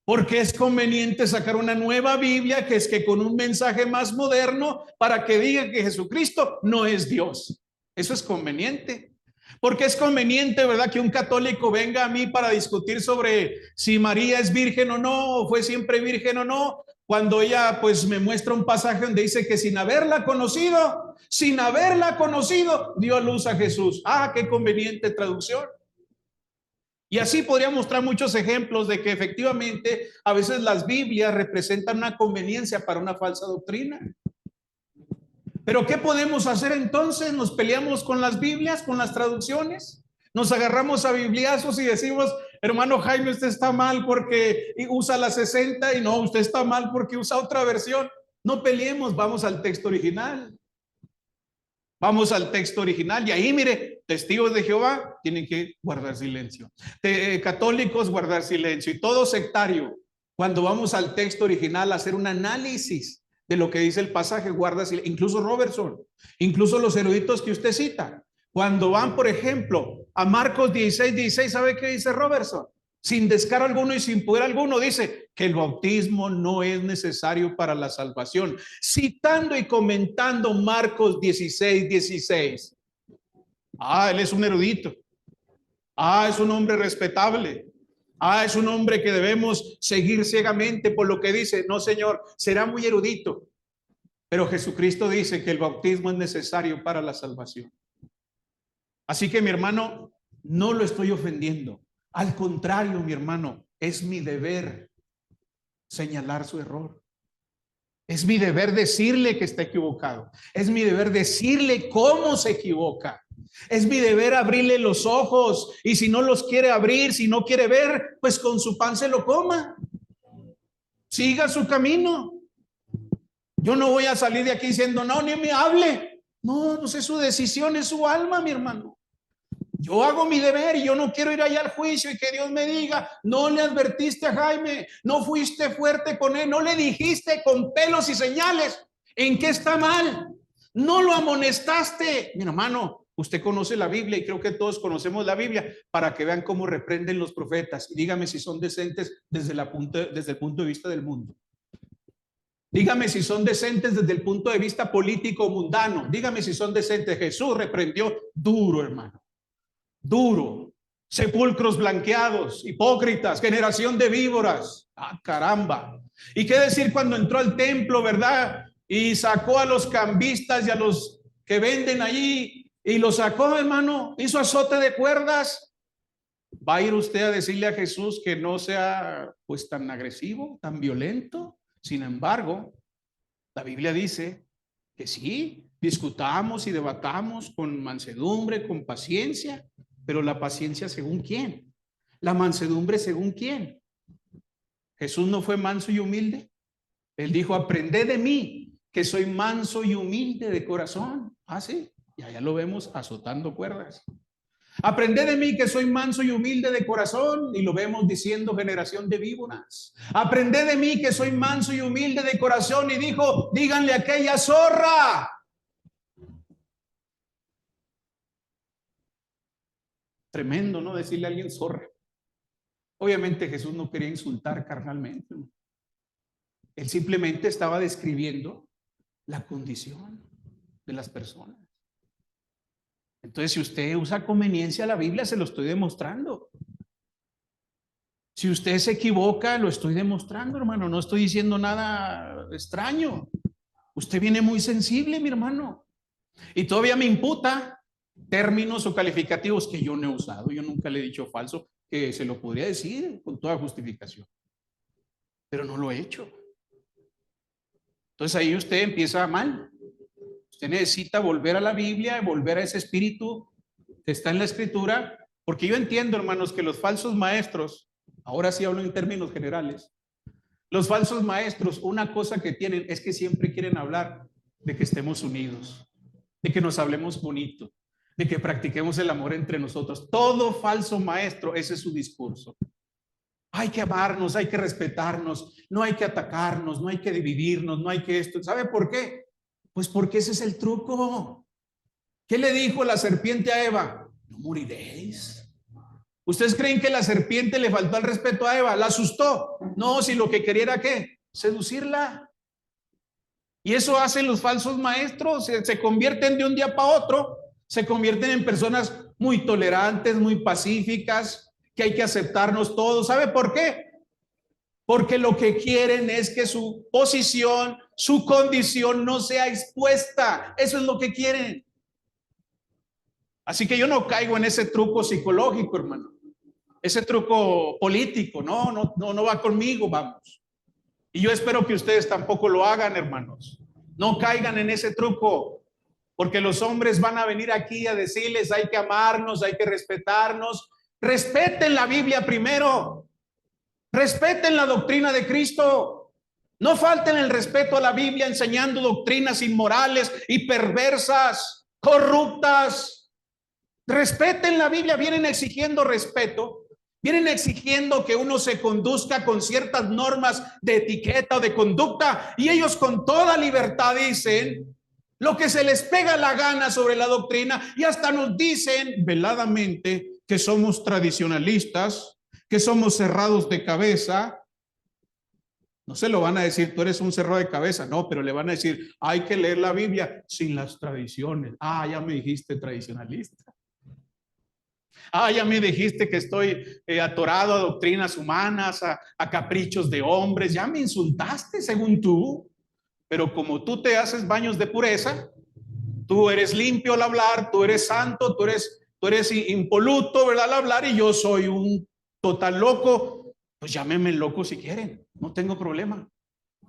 [SPEAKER 1] Porque es conveniente sacar una nueva Biblia que es que con un mensaje más moderno para que diga que Jesucristo no es Dios. Eso es conveniente. Porque es conveniente, ¿verdad? Que un católico venga a mí para discutir sobre si María es virgen o no, o fue siempre virgen o no, cuando ella pues me muestra un pasaje donde dice que sin haberla conocido, dio a luz a Jesús. Ah, qué conveniente traducción. Y así podría mostrar muchos ejemplos de que efectivamente a veces las Biblias representan una conveniencia para una falsa doctrina. Pero ¿qué podemos hacer entonces? ¿Nos peleamos con las Biblias, con las traducciones? ¿Nos agarramos a bibliazos y decimos, hermano Jaime, usted está mal porque usa la 60 y no, usted está mal porque usa otra versión? No peleemos, vamos al texto original. Vamos al texto original y ahí mire, testigos de Jehová tienen que guardar silencio. Católicos guardar silencio y todo sectario. Cuando vamos al texto original a hacer un análisis de lo que dice el pasaje, guarda silencio. Incluso Robertson, incluso los eruditos que usted cita. Cuando van, por ejemplo, a Marcos 16, ¿sabe qué dice Robertson? Sin descaro alguno y sin poder alguno, dice que el bautismo no es necesario para la salvación. Citando y comentando Marcos 16. Ah, él es un erudito. Ah, es un hombre respetable. Ah, es un hombre que debemos seguir ciegamente por lo que dice. No, Señor, será muy erudito. Pero Jesucristo dice que el bautismo es necesario para la salvación. Así que mi hermano, no lo estoy ofendiendo. Al contrario, mi hermano, es mi deber señalar su error. Es mi deber decirle que está equivocado. Es mi deber decirle cómo se equivoca. Es mi deber abrirle los ojos y si no los quiere abrir, si no quiere ver, pues con su pan se lo coma. Siga su camino. Yo no voy a salir de aquí diciendo, no, ni me hable. No, pues es su decisión, es su alma, mi hermano. Yo hago mi deber y yo no quiero ir allá al juicio y que Dios me diga, no le advertiste a Jaime, no fuiste fuerte con él, no le dijiste con pelos y señales en qué está mal, no lo amonestaste. Mi hermano, usted conoce la Biblia y creo que todos conocemos la Biblia para que vean cómo reprenden los profetas. Y dígame si son decentes desde el punto de vista del mundo. Dígame si son decentes desde el punto de vista político mundano. Dígame si son decentes. Jesús reprendió duro, hermano. Duro, sepulcros blanqueados, hipócritas, generación de víboras. Ah, caramba. ¿Y qué decir cuando entró al templo, verdad? Y sacó a los cambistas y a los que venden allí y los sacó, hermano, hizo azote de cuerdas. ¿Va a ir usted a decirle a Jesús que no sea pues tan agresivo, tan violento? Sin embargo, la Biblia dice que sí, discutamos y debatamos con mansedumbre, con paciencia, pero la paciencia según quién, la mansedumbre según quién. Jesús no fue manso y humilde. Él dijo, aprended de mí, que soy manso y humilde de corazón. Ah, sí, y allá lo vemos azotando cuerdas. Aprended de mí, que soy manso y humilde de corazón, y lo vemos diciendo generación de víboras. Aprended de mí, que soy manso y humilde de corazón, y dijo, díganle a aquella zorra. Tremendo, ¿no? Decirle a alguien zorra. Obviamente Jesús no quería insultar carnalmente. Él simplemente estaba describiendo la condición de las personas. Entonces, si usted usa conveniencia la Biblia, se lo estoy demostrando. Si usted se equivoca, lo estoy demostrando, hermano. No estoy diciendo nada extraño. Usted viene muy sensible, mi hermano. Y todavía me imputa términos o calificativos que yo no he usado. Yo nunca le he dicho falso, que se lo podría decir con toda justificación. Pero no lo he hecho. Entonces ahí usted empieza mal. Usted necesita volver a la Biblia, volver a ese espíritu que está en la Escritura, porque yo entiendo, hermanos, que los falsos maestros, ahora sí hablo en términos generales, los falsos maestros, una cosa que tienen es que siempre quieren hablar de que estemos unidos, de que nos hablemos bonito, de que practiquemos el amor entre nosotros. Todo falso maestro, ese es su discurso. Hay que amarnos, hay que respetarnos, no hay que atacarnos, no hay que dividirnos, no hay que esto. ¿Sabe por qué? Pues porque ese es el truco. ¿Qué le dijo la serpiente a Eva? No moriréis. ¿Ustedes creen que la serpiente le faltó al respeto a Eva? ¿La asustó? No, si lo que quería era ¿qué? Seducirla. Y eso hacen los falsos maestros. Se convierten de un día para otro. Se convierten en personas muy tolerantes, muy pacíficas, que hay que aceptarnos todos. ¿Sabe por qué? Porque lo que quieren es que su posición, su condición no sea expuesta. Eso es lo que quieren. Así que yo no caigo en ese truco psicológico, hermano. Ese truco político, no va conmigo, vamos. Y yo espero que ustedes tampoco lo hagan, hermanos. No caigan en ese truco, porque los hombres van a venir aquí a decirles hay que amarnos, hay que respetarnos. Respeten la Biblia primero. Respeten la doctrina de Cristo. No falten el respeto a la Biblia enseñando doctrinas inmorales y perversas, corruptas. Respeten la Biblia. Vienen exigiendo respeto. Vienen exigiendo que uno se conduzca con ciertas normas de etiqueta o de conducta. Y ellos con toda libertad dicen lo que se les pega la gana sobre la doctrina. Y hasta nos dicen veladamente que somos tradicionalistas, que somos cerrados de cabeza. No se lo van a decir, tú eres un cerrado de cabeza, no, pero le van a decir, hay que leer la Biblia sin las tradiciones. Ah, ya me dijiste tradicionalista. Ah, ya me dijiste que estoy atorado a doctrinas humanas, a caprichos de hombres. Ya me insultaste según tú, pero como tú te haces baños de pureza, tú eres limpio al hablar, tú eres santo, tú eres impoluto, ¿verdad? Al hablar, y yo soy un total loco. Pues llámenme loco si quieren, no tengo problema.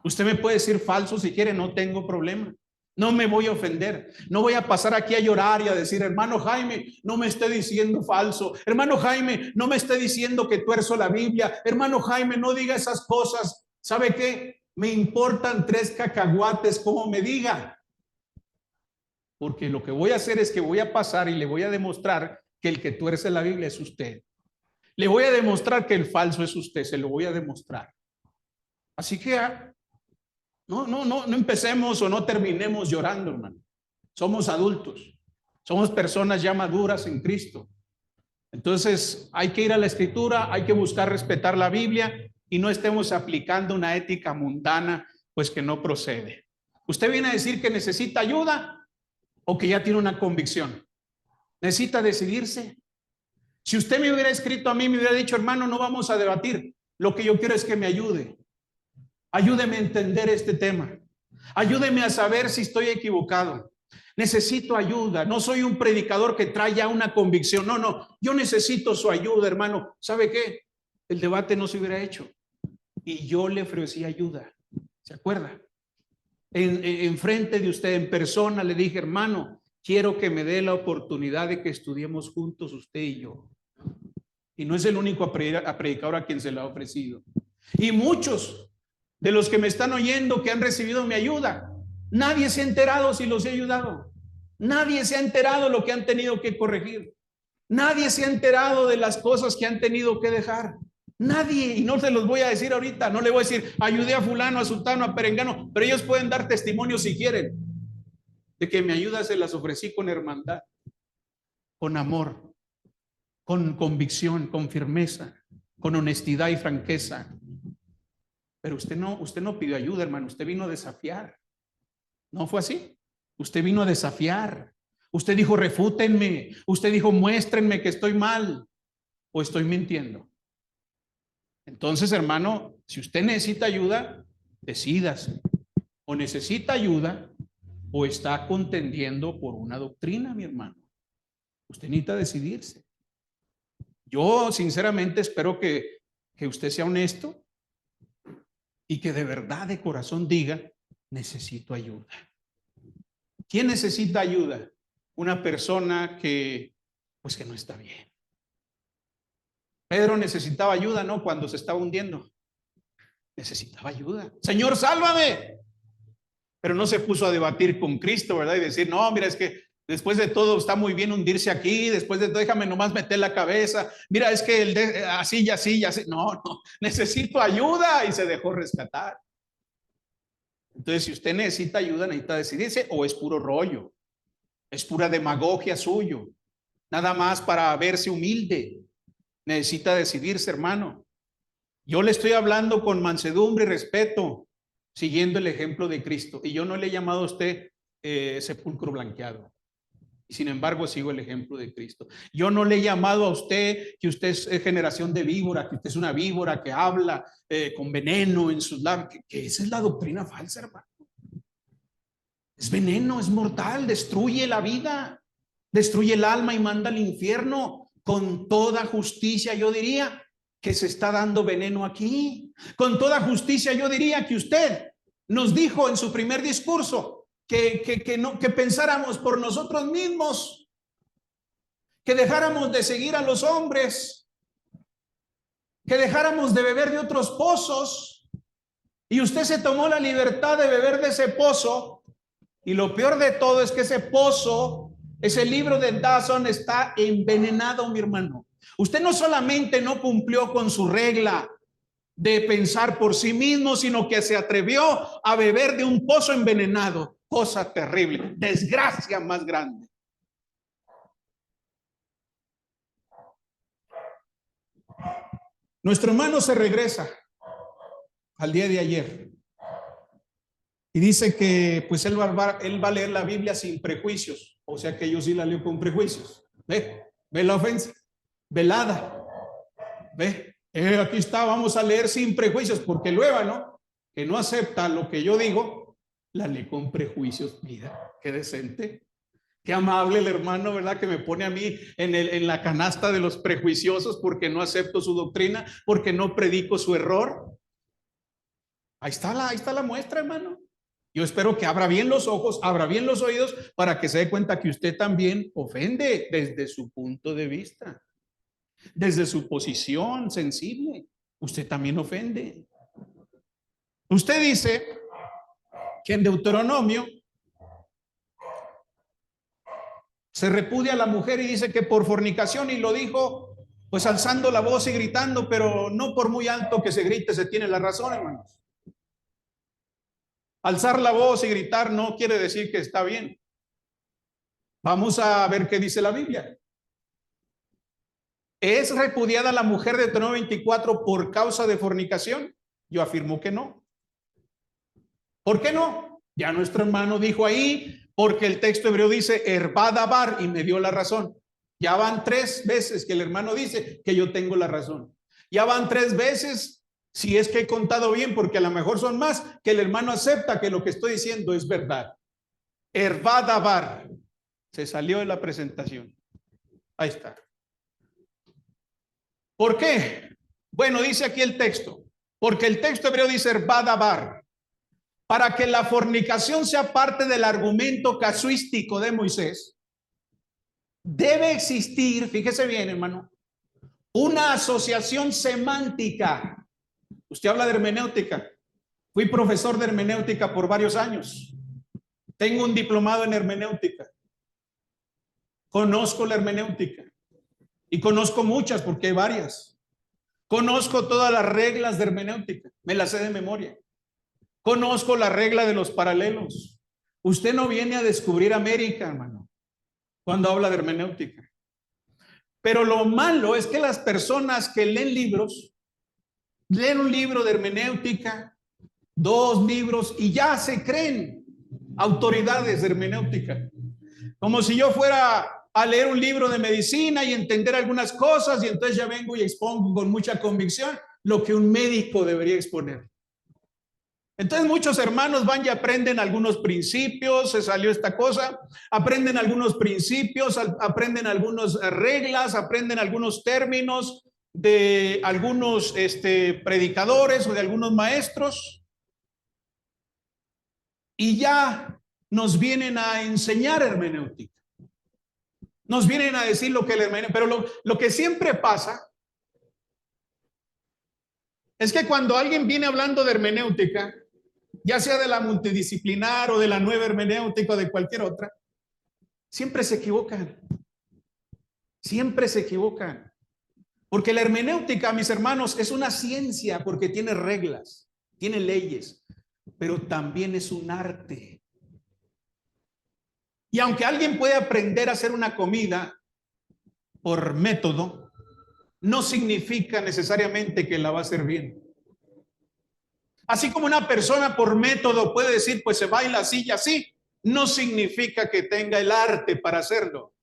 [SPEAKER 1] Usted me puede decir falso si quiere, no tengo problema. No me voy a ofender. No voy a pasar aquí a llorar y a decir, hermano Jaime, no me esté diciendo falso. Hermano Jaime, no me esté diciendo que tuerzo la Biblia. Hermano Jaime, no diga esas cosas. ¿Sabe qué? Me importan 3 cacahuates como me diga. Porque lo que voy a hacer es que voy a pasar y le voy a demostrar que el que tuerce la Biblia es usted. Le voy a demostrar que el falso es usted. Se lo voy a demostrar. Así que no empecemos o no terminemos llorando, hermano. Somos adultos. Somos personas ya maduras en Cristo. Entonces hay que ir a la Escritura, hay que buscar respetar la Biblia y no estemos aplicando una ética mundana, pues que no procede. ¿Usted viene a decir que necesita ayuda o que ya tiene una convicción? Necesita decidirse. Si usted me hubiera escrito a mí, me hubiera dicho, hermano, no vamos a debatir. Lo que yo quiero es que me ayude. Ayúdeme a entender este tema. Ayúdeme a saber si estoy equivocado. Necesito ayuda. No soy un predicador que trae ya una convicción. No, no. Yo necesito su ayuda, hermano. ¿Sabe qué? El debate no se hubiera hecho. Y yo le ofrecí ayuda. ¿Se acuerda? En frente de usted, en persona, le dije, hermano, quiero que me dé la oportunidad de que estudiemos juntos usted y yo. Y no es el único predicador a quien se le ha ofrecido. Y muchos de los que me están oyendo que han recibido mi ayuda, nadie se ha enterado si los he ayudado. Nadie se ha enterado lo que han tenido que corregir. Nadie se ha enterado de las cosas que han tenido que dejar. Nadie, y no se los voy a decir ahorita, no le voy a decir, ayudé a fulano, a sultano, a perengano, pero ellos pueden dar testimonio si quieren, de que mi ayuda se las ofrecí con hermandad, con amor, con convicción, con firmeza, con honestidad y franqueza. Pero usted no pidió ayuda, hermano, usted vino a desafiar. ¿No fue así? Usted vino a desafiar. Usted dijo, refútenme. Usted dijo, muéstrenme que estoy mal o estoy mintiendo. Entonces, hermano, si usted necesita ayuda, decídase. O necesita ayuda o está contendiendo por una doctrina, mi hermano. Usted necesita decidirse. Yo sinceramente espero que usted sea honesto y que de verdad, de corazón diga, necesito ayuda. ¿Quién necesita ayuda? Una persona que no está bien. Pedro necesitaba ayuda, ¿no? Cuando se estaba hundiendo. Necesitaba ayuda. Señor, sálvame. Pero no se puso a debatir con Cristo, ¿verdad? Y decir, no, mira, es que después de todo está muy bien hundirse aquí, después de todo déjame nomás meter la cabeza. Mira, es que así y así y así. No, necesito ayuda y se dejó rescatar. Entonces, si usted necesita ayuda, necesita decidirse o es puro rollo. Es pura demagogia suyo. Nada más para verse humilde. Necesita decidirse, hermano. Yo le estoy hablando con mansedumbre y respeto, siguiendo el ejemplo de Cristo. Y yo no le he llamado a usted sepulcro blanqueado. Y sin embargo, sigo el ejemplo de Cristo. Yo no le he llamado a usted que usted es generación de víbora, que usted es una víbora que habla con veneno en sus labios. Que esa es la doctrina falsa, hermano. Es veneno, es mortal, destruye la vida, destruye el alma y manda al infierno. Con toda justicia yo diría que se está dando veneno aquí. Con toda justicia yo diría que usted nos dijo en su primer discurso que pensáramos por nosotros mismos, que dejáramos de seguir a los hombres, que dejáramos de beber de otros pozos, y usted se tomó la libertad de beber de ese pozo. Y lo peor de todo es que ese pozo, ese libro de Dawson está envenenado, mi hermano. Usted no solamente no cumplió con su regla de pensar por sí mismo, sino que se atrevió a beber de un pozo envenenado. Cosa terrible, desgracia más grande. Nuestro hermano se regresa al día de ayer. Y dice que pues él va a leer la Biblia sin prejuicios. O sea que yo sí la leo con prejuicios. Ve la ofensa. Velada. Ve, aquí está, vamos a leer sin prejuicios, porque luego, ¿no? Que no acepta lo que yo digo, la lee con prejuicios. Mira, qué decente. Qué amable el hermano, ¿verdad? Que me pone a mí en la canasta de los prejuiciosos porque no acepto su doctrina, porque no predico su error. Ahí está la muestra, hermano. Yo espero que abra bien los ojos, abra bien los oídos para que se dé cuenta que usted también ofende desde su punto de vista, desde su posición sensible. Usted también ofende. Usted dice que en Deuteronomio se repudia a la mujer y dice que por fornicación, y lo dijo pues alzando la voz y gritando, pero no por muy alto que se grite se tiene la razón, hermanos. Alzar la voz y gritar no quiere decir que está bien. Vamos a ver qué dice la Biblia. ¿Es repudiada la mujer de Deuteronomio 24 por causa de fornicación? Yo afirmo que no. ¿Por qué no? Ya nuestro hermano dijo ahí, porque el texto hebreo dice Herbadabar, y me dio la razón. Ya van 3 veces que el hermano dice que yo tengo la razón. Ya van 3 veces. Si es que he contado bien, porque a lo mejor son más, que el hermano acepta que lo que estoy diciendo es verdad. Ervadabar. Se salió de la presentación. Ahí está. ¿Por qué? Bueno, dice aquí el texto. Porque el texto hebreo dice Ervadabar. Para que la fornicación sea parte del argumento casuístico de Moisés, debe existir, fíjese bien, hermano, una asociación semántica. Usted habla de hermenéutica. Fui profesor de hermenéutica por varios años. Tengo un diplomado en hermenéutica. Conozco la hermenéutica. Y conozco muchas porque hay varias. Conozco todas las reglas de hermenéutica. Me las sé de memoria. Conozco la regla de los paralelos. Usted no viene a descubrir América, hermano, cuando habla de hermenéutica. Pero lo malo es que las personas que leen libros, leen un libro de hermenéutica, 2 libros y ya se creen autoridades de hermenéutica. Como si yo fuera a leer un libro de medicina y entender algunas cosas y entonces ya vengo y expongo con mucha convicción lo que un médico debería exponer. Entonces muchos hermanos van y aprenden algunos principios, se salió esta cosa, aprenden algunos principios, aprenden algunas reglas, aprenden algunos términos de algunos predicadores o de algunos maestros y ya nos vienen a enseñar hermenéutica. Nos vienen a decir lo que el hermenéutica, pero lo que siempre pasa es que cuando alguien viene hablando de hermenéutica, ya sea de la multidisciplinar o de la nueva hermenéutica o de cualquier otra, siempre se equivocan. Siempre se equivocan. Porque la hermenéutica, mis hermanos, es una ciencia porque tiene reglas, tiene leyes, pero también es un arte. Y aunque alguien puede aprender a hacer una comida por método, no significa necesariamente que la va a hacer bien. Así como una persona por método puede decir, pues se baila así y así, no significa que tenga el arte para hacerlo.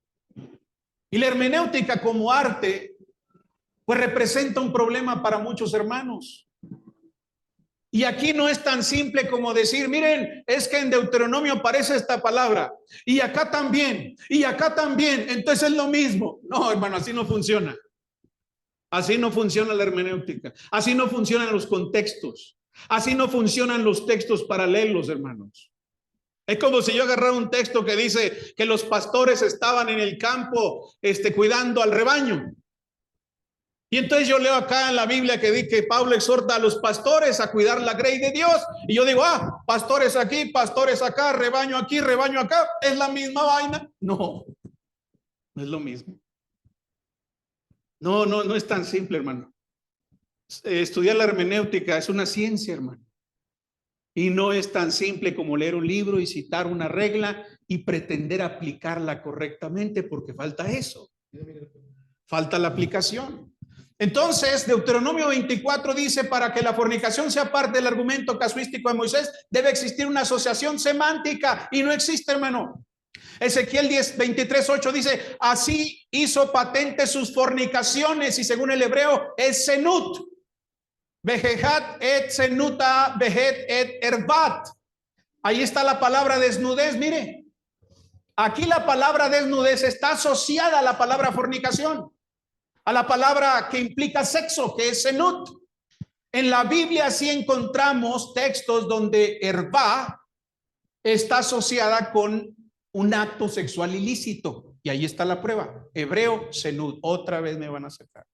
[SPEAKER 1] Y la hermenéutica como arte, pues representa un problema para muchos hermanos. Y aquí no es tan simple como decir, miren, es que en Deuteronomio aparece esta palabra, y acá también, entonces es lo mismo. No, hermano, así no funciona. Así no funciona la hermenéutica, así no funcionan los contextos, así no funcionan los textos paralelos, hermanos. Es como si yo agarrara un texto que dice que los pastores estaban en el campo cuidando al rebaño. Y entonces yo leo acá en la Biblia que dice que Pablo exhorta a los pastores a cuidar la grey de Dios. Y yo digo, pastores aquí, pastores acá, rebaño aquí, rebaño acá. ¿Es la misma vaina? No, no es lo mismo. No es tan simple, hermano. Estudiar la hermenéutica es una ciencia, hermano. Y no es tan simple como leer un libro y citar una regla y pretender aplicarla correctamente, porque falta eso. Falta la aplicación. Entonces, Deuteronomio 24 dice, para que la fornicación sea parte del argumento casuístico de Moisés, debe existir una asociación semántica, y no existe, hermano. Ezequiel 23:8 dice, así hizo patente sus fornicaciones, y según el hebreo es zenut. Vejehat et zenuta, vejet et ervat. Ahí está la palabra desnudez, mire. Aquí la palabra desnudez está asociada a la palabra fornicación, a la palabra que implica sexo, que es zenut. En la Biblia sí encontramos textos donde erva está asociada con un acto sexual ilícito. Y ahí está la prueba. Hebreo, zenut. Otra vez me van a sacar.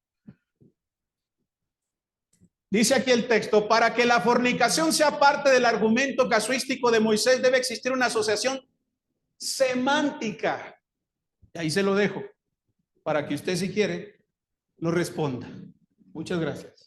[SPEAKER 1] Dice aquí el texto, para que la fornicación sea parte del argumento casuístico de Moisés, debe existir una asociación semántica. Y ahí se lo dejo, para que usted, si quiere, lo responda. Muchas gracias.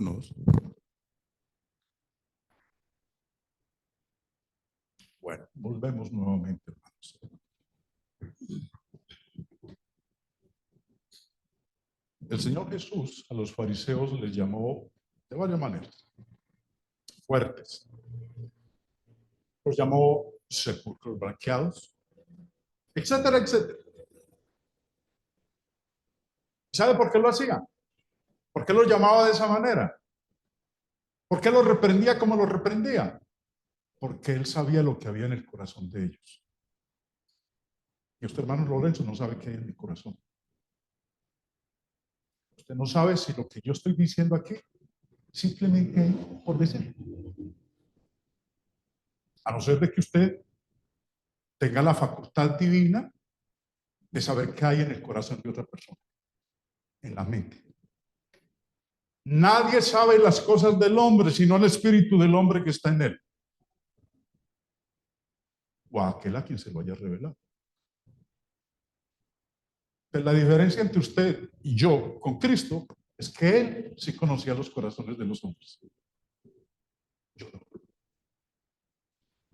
[SPEAKER 2] Nos. Bueno, volvemos nuevamente, hermanos. El Señor Jesús a los fariseos les llamó de varias maneras, fuertes. Los llamó sepulcros blanqueados, etcétera, etcétera. ¿Sabe por qué lo hacía? ¿Por qué los llamaba de esa manera? ¿Por qué los reprendía como los reprendía? Porque él sabía lo que había en el corazón de ellos. Y usted, hermano Lorenzo, no sabe qué hay en mi corazón. Usted no sabe si lo que yo estoy diciendo aquí simplemente por decir. A no ser de que usted tenga la facultad divina de saber qué hay en el corazón de otra persona, en la mente. Nadie sabe las cosas del hombre, sino el espíritu del hombre que está en él. O a aquel a quien se lo haya revelado. Pero la diferencia entre usted y yo con Cristo es que él sí conocía los corazones de los hombres. Yo no.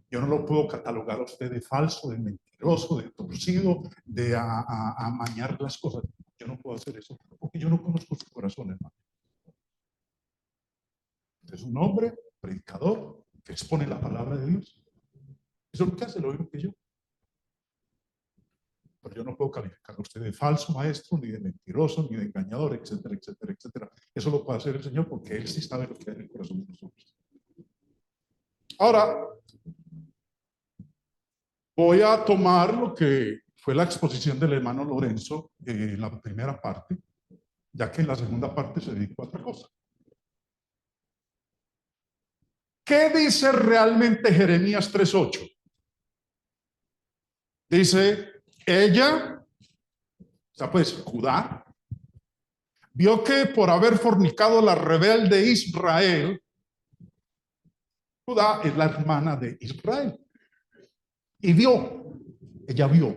[SPEAKER 2] Yo no lo puedo catalogar a usted de falso, de mentiroso, de torcido, de amañar las cosas. Yo no puedo hacer eso porque yo no conozco su corazón, hermano. Usted es un hombre predicador que expone la palabra de Dios. Eso es lo que hace, lo mismo que yo. Pero yo no puedo calificar a usted de falso maestro, ni de mentiroso, ni de engañador, etcétera, etcétera, etcétera. Eso lo puede hacer el Señor porque Él sí sabe lo que hay en el corazón de nosotros. Ahora, voy a tomar lo que fue la exposición del hermano Lorenzo en la primera parte, ya que en la segunda parte se dedicó a otra cosa. ¿Qué dice realmente Jeremías 3:8? Dice, ella, o sea, pues Judá, vio que por haber fornicado la rebelde Israel, Judá es la hermana de Israel, y ella vio.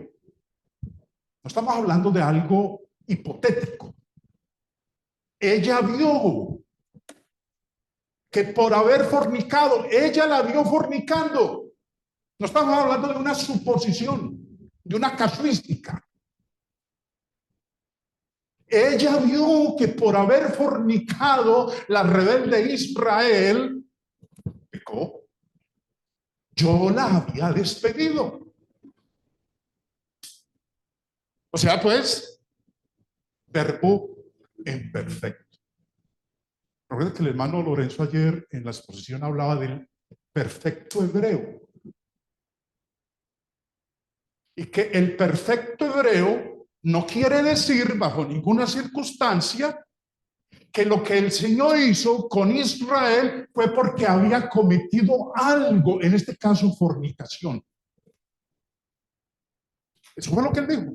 [SPEAKER 2] No estamos hablando de algo hipotético. Ella vio que por haber fornicado, ella la vio fornicando. No estamos hablando de una suposición, de una casuística. Ella vio que por haber fornicado la rebelde Israel, pecó. Yo la había despedido. O sea, pues, verbo imperfecto. Recuerda que el hermano Lorenzo ayer en la exposición hablaba del perfecto hebreo. Y que el perfecto hebreo no quiere decir bajo ninguna circunstancia que lo que el Señor hizo con Israel fue porque había cometido algo, en este caso fornicación. Eso fue lo que él dijo.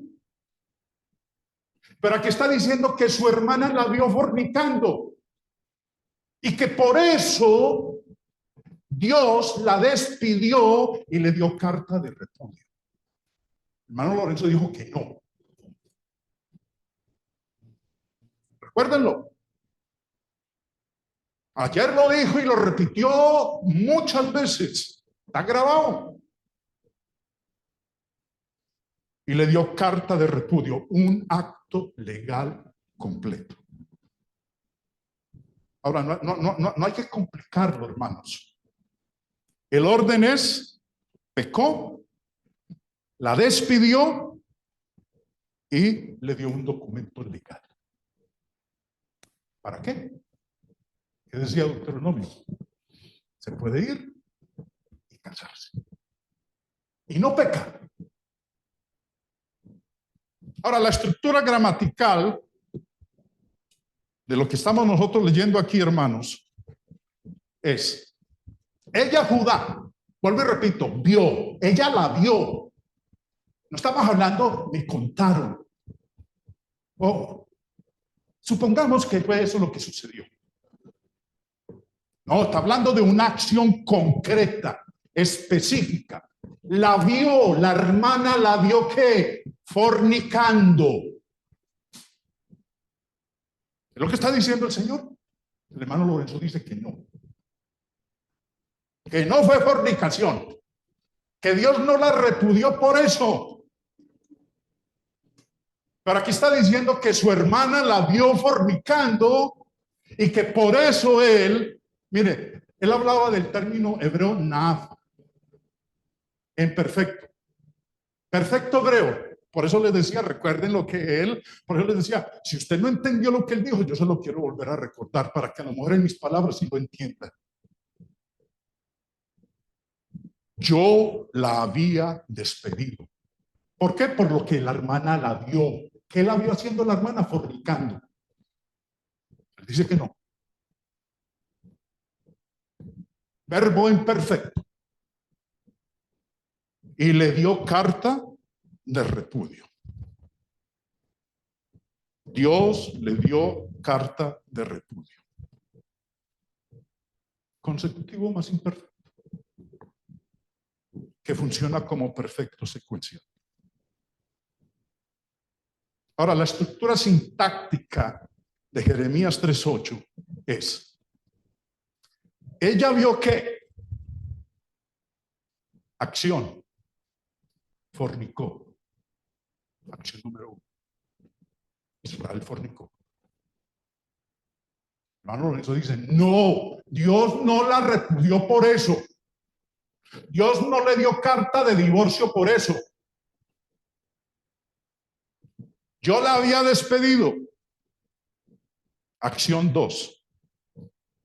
[SPEAKER 2] Pero aquí está diciendo que su hermana la vio fornicando y que por eso Dios la despidió y le dio carta de repudio. Hermano Lorenzo dijo que no. Recuérdenlo. Ayer lo dijo y lo repitió muchas veces. Está grabado. Y le dio carta de repudio, un acto legal completo. Ahora, no hay que complicarlo, hermanos. El orden es, pecó, la despidió y le dio un documento legal. ¿Para qué? ¿Qué decía Deuteronomio? Se puede ir y casarse. Y no pecar. Ahora, la estructura gramatical de lo que estamos nosotros leyendo aquí, hermanos, es, ella Judá, vuelvo y repito, vio, ella la vio. No estamos hablando, me contaron. Oh, supongamos que fue eso lo que sucedió. No, está hablando de una acción concreta, específica. La vio, la hermana la vio que fornicando. ¿Es lo que está diciendo el Señor? El hermano Lorenzo dice que no. Que no fue fornicación. Que Dios no la repudió por eso. Pero aquí está diciendo que su hermana la vio fornicando y que por eso él, mire, él hablaba del término hebreo nav, en perfecto. Perfecto hebreo. Por eso les decía, recuerden lo que él, por eso les decía, si usted no entendió lo que él dijo, yo se lo quiero volver a recordar para que a lo mejor en mis palabras sí lo entienda. Yo la había despedido. ¿Por qué? Por lo que la hermana la vio. ¿Qué la vio haciendo la hermana? Fornicando. Él dice que no. Verbo imperfecto. Y le dio carta de repudio. Dios le dio carta de repudio. Consecutivo más imperfecto, que funciona como perfecto secuencial. Ahora, la estructura sintáctica de Jeremías 3:8 es, ella vio que acción, fornicó. Acción número 1. Israel fornicó. Hermano Lorenzo dice, no, Dios no la repudió por eso. Dios no le dio carta de divorcio por eso. Yo la había despedido. Acción 2.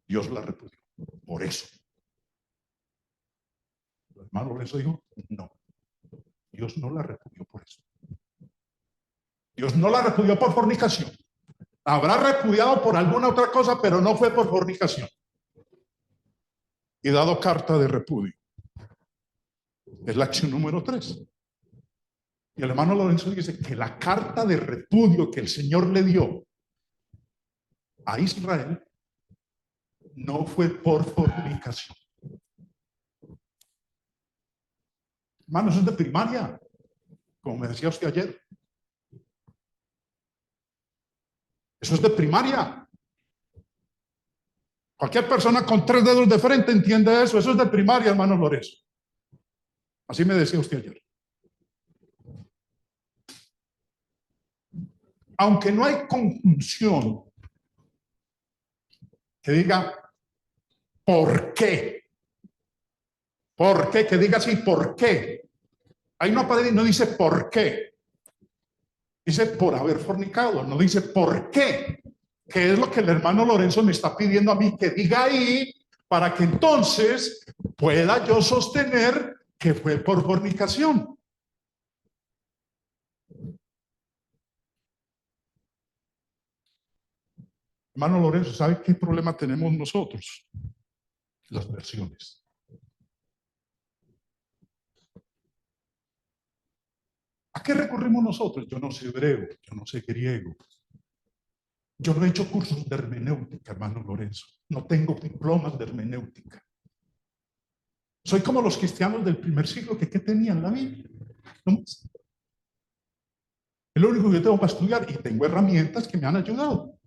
[SPEAKER 2] Dios la repudió por eso. El hermano Lorenzo dijo, no. Dios no la repudió por eso. Dios no la repudió por fornicación. Habrá repudiado por alguna otra cosa, pero no fue por fornicación. Y dado carta de repudio. Es la acción número 3. Y el hermano Lorenzo dice que la carta de repudio que el Señor le dio a Israel no fue por fornicación. Hermano, eso es de primaria, como me decía usted ayer. Eso es de primaria. Cualquier persona con 3 dedos de frente entiende eso. Eso es de primaria, hermano Lorenzo. Así me decía usted ayer. Aunque no hay conjunción que diga ¿por qué? ¿Por qué? Que diga así, ¿por qué? Ahí no aparece, no dice ¿por qué? Dice por haber fornicado, no dice ¿por qué? Que es lo que el hermano Lorenzo me está pidiendo a mí que diga ahí para que entonces pueda yo sostener que fue por fornicación. Hermano Lorenzo, ¿sabe qué problema tenemos nosotros? Las versiones. ¿A qué recurrimos nosotros? Yo no sé hebreo, yo no sé griego. Yo no he hecho cursos de hermenéutica, hermano Lorenzo. No tengo diplomas de hermenéutica. Soy como los cristianos del primer siglo que ¿qué tenían la Biblia? No más. Es lo único que yo tengo para estudiar y tengo herramientas que me han ayudado.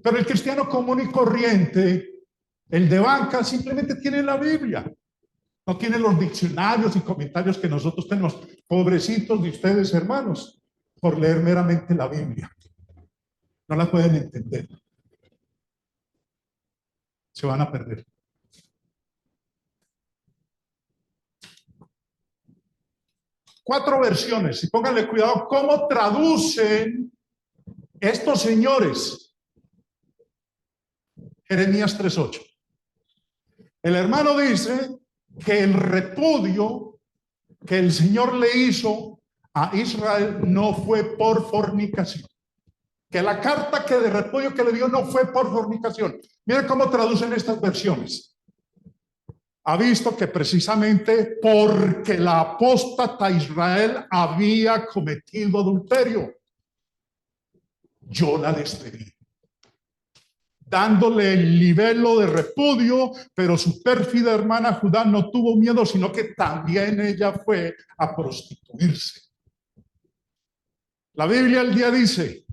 [SPEAKER 2] Pero el cristiano común y corriente, el de banca, simplemente tiene la Biblia. No tiene los diccionarios y comentarios que nosotros tenemos. Pobrecitos de ustedes, hermanos, por leer meramente la Biblia. No la pueden entender. Se van a perder. Cuatro versiones, y pónganle cuidado cómo traducen estos señores. Jeremías 3:8. El hermano dice que el repudio que el Señor le hizo a Israel no fue por fornicación. Que la carta que de repudio que le dio no fue por fornicación. Miren cómo traducen estas versiones. Ha visto que precisamente porque la apóstata Israel había cometido adulterio, yo la despedí, dándole el libelo de repudio, pero su pérfida hermana Judá no tuvo miedo, sino que también ella fue a prostituirse. La Biblia al día dice,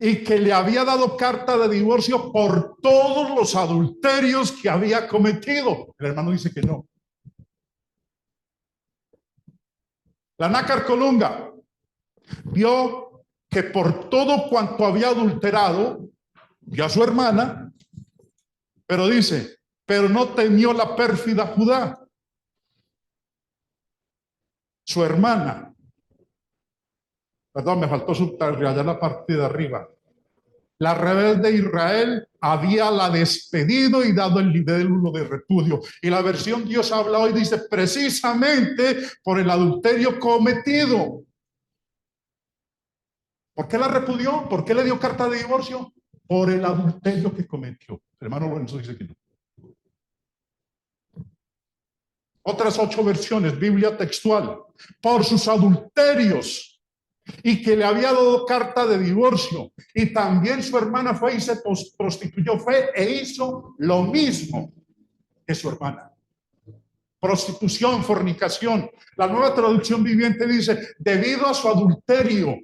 [SPEAKER 2] y que le había dado carta de divorcio por todos los adulterios que había cometido. El hermano dice que no. La nácar colunga vio que por todo cuanto había adulterado, vio a su hermana, pero dice, pero no temió la pérfida Judá, su hermana. Perdón, me faltó subrayar la parte de arriba. La rebelde Israel había la despedido y dado el libelo de repudio. Y la versión Dios habla hoy dice precisamente por el adulterio cometido. ¿Por qué la repudió? ¿Por qué le dio carta de divorcio? Por el adulterio que cometió. El hermano Lorenzo dice que no. Otras 8 versiones, Biblia textual, por sus adulterios, y que le había dado carta de divorcio, y también su hermana fue y se prostituyó, fue e hizo lo mismo que su hermana. Prostitución, fornicación. La Nueva Traducción Viviente dice, debido a su adulterio.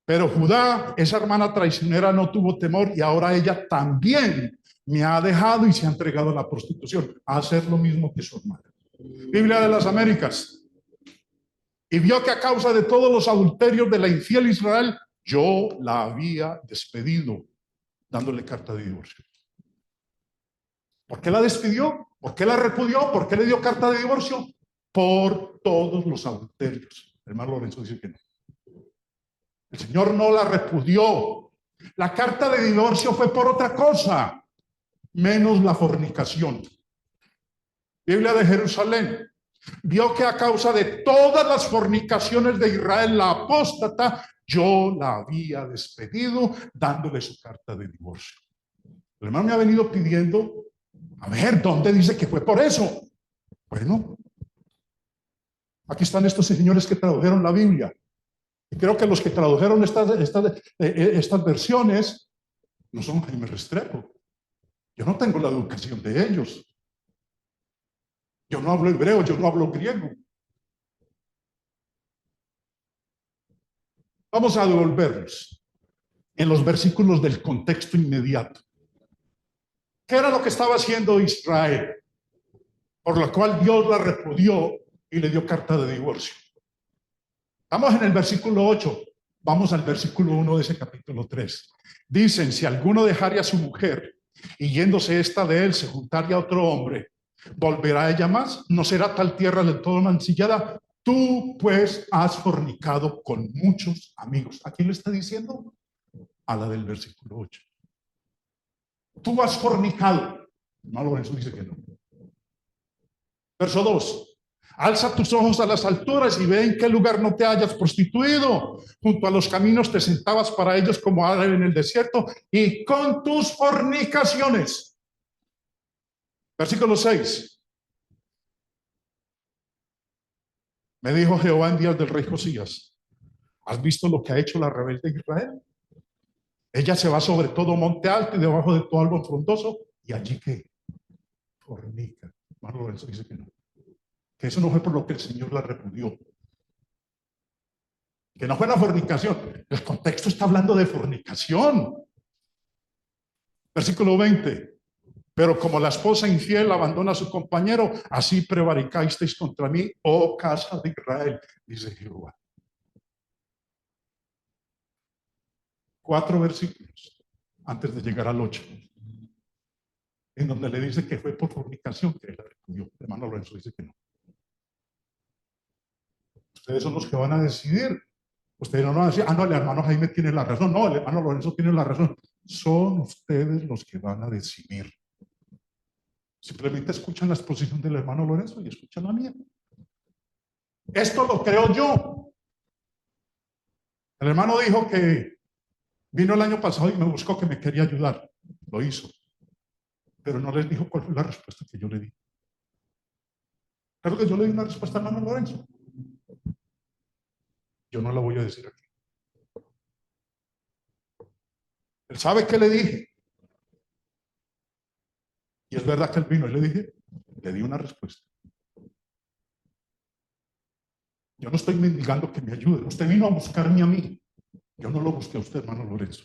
[SPEAKER 2] Pero Judá, esa hermana traicionera, no tuvo temor y ahora ella también me ha dejado y se ha entregado a la prostitución, a hacer lo mismo que su hermana. Biblia de las Américas. Y vio que a causa de todos los adulterios de la infiel Israel, yo la había despedido, dándole carta de divorcio. ¿Por qué la despidió? ¿Por qué la repudió? ¿Por qué le dio carta de divorcio? Por todos los adulterios. El hermano Lorenzo dice que no. El Señor no la repudió. La carta de divorcio fue por otra cosa, menos la fornicación. Biblia de Jerusalén. Vio que a causa de todas las fornicaciones de Israel, la apóstata, yo la había despedido, dándole su carta de divorcio. El hermano me ha venido pidiendo, a ver, ¿dónde dice que fue por eso? Bueno, aquí están estos señores que tradujeron la Biblia. Y creo que los que tradujeron estas versiones no son Jaime Restrepo. Yo no tengo la educación de ellos. Yo no hablo hebreo, yo no hablo griego. Vamos a devolvernos en los versículos del contexto inmediato. ¿Qué era lo que estaba haciendo Israel? Por lo cual Dios la repudió y le dio carta de divorcio. Estamos en el versículo 8. Vamos al versículo 1 de ese capítulo 3. Dicen, si alguno dejare a su mujer y yéndose esta de él se juntaría a otro hombre, ¿volverá ella más? ¿No será tal tierra del todo mancillada? Tú pues has fornicado con muchos amigos. ¿A quién le está diciendo? A la del versículo 8. Tú has fornicado. No, Lorenzo dice que no. Verso 2. Alza tus ojos a las alturas y ve en qué lugar no te hayas prostituido. Junto a los caminos te sentabas para ellos como árabe en el desierto y con tus fornicaciones. Versículo 6. Me dijo Jehová en días del rey Josías, ¿has visto lo que ha hecho la rebelde Israel? Ella se va sobre todo monte alto y debajo de todo árbol frondoso. ¿Y allí qué? fornica. Hermano Lorenzo dice que no. Que eso no fue por lo que el Señor la repudió. Que no fue la fornicación. El contexto está hablando de fornicación. Versículo 20. Pero como la esposa infiel abandona a su compañero, así prevaricasteis contra mí, oh casa de Israel, dice Jehová. 4 versículos antes de llegar al 8, en donde le dice que fue por fornicación que él la repudió. Hermano Lorenzo dice que no. Ustedes son los que van a decidir. Ustedes no van a decir, no, el hermano Jaime tiene la razón. No, el hermano Lorenzo tiene la razón. Son ustedes los que van a decidir. Simplemente escuchan la exposición del hermano Lorenzo y escuchan la mía. Esto lo creo yo. El hermano dijo que vino el año pasado y me buscó que me quería ayudar. Lo hizo. Pero no les dijo cuál fue la respuesta que yo le di. Claro que yo le di una respuesta al hermano Lorenzo. Yo no la voy a decir aquí. Él sabe qué le dije. Y es verdad que él vino y le di una respuesta. Yo no estoy mendigando que me ayude. Usted vino a buscarme a mí. Yo no lo busqué a usted, hermano Lorenzo.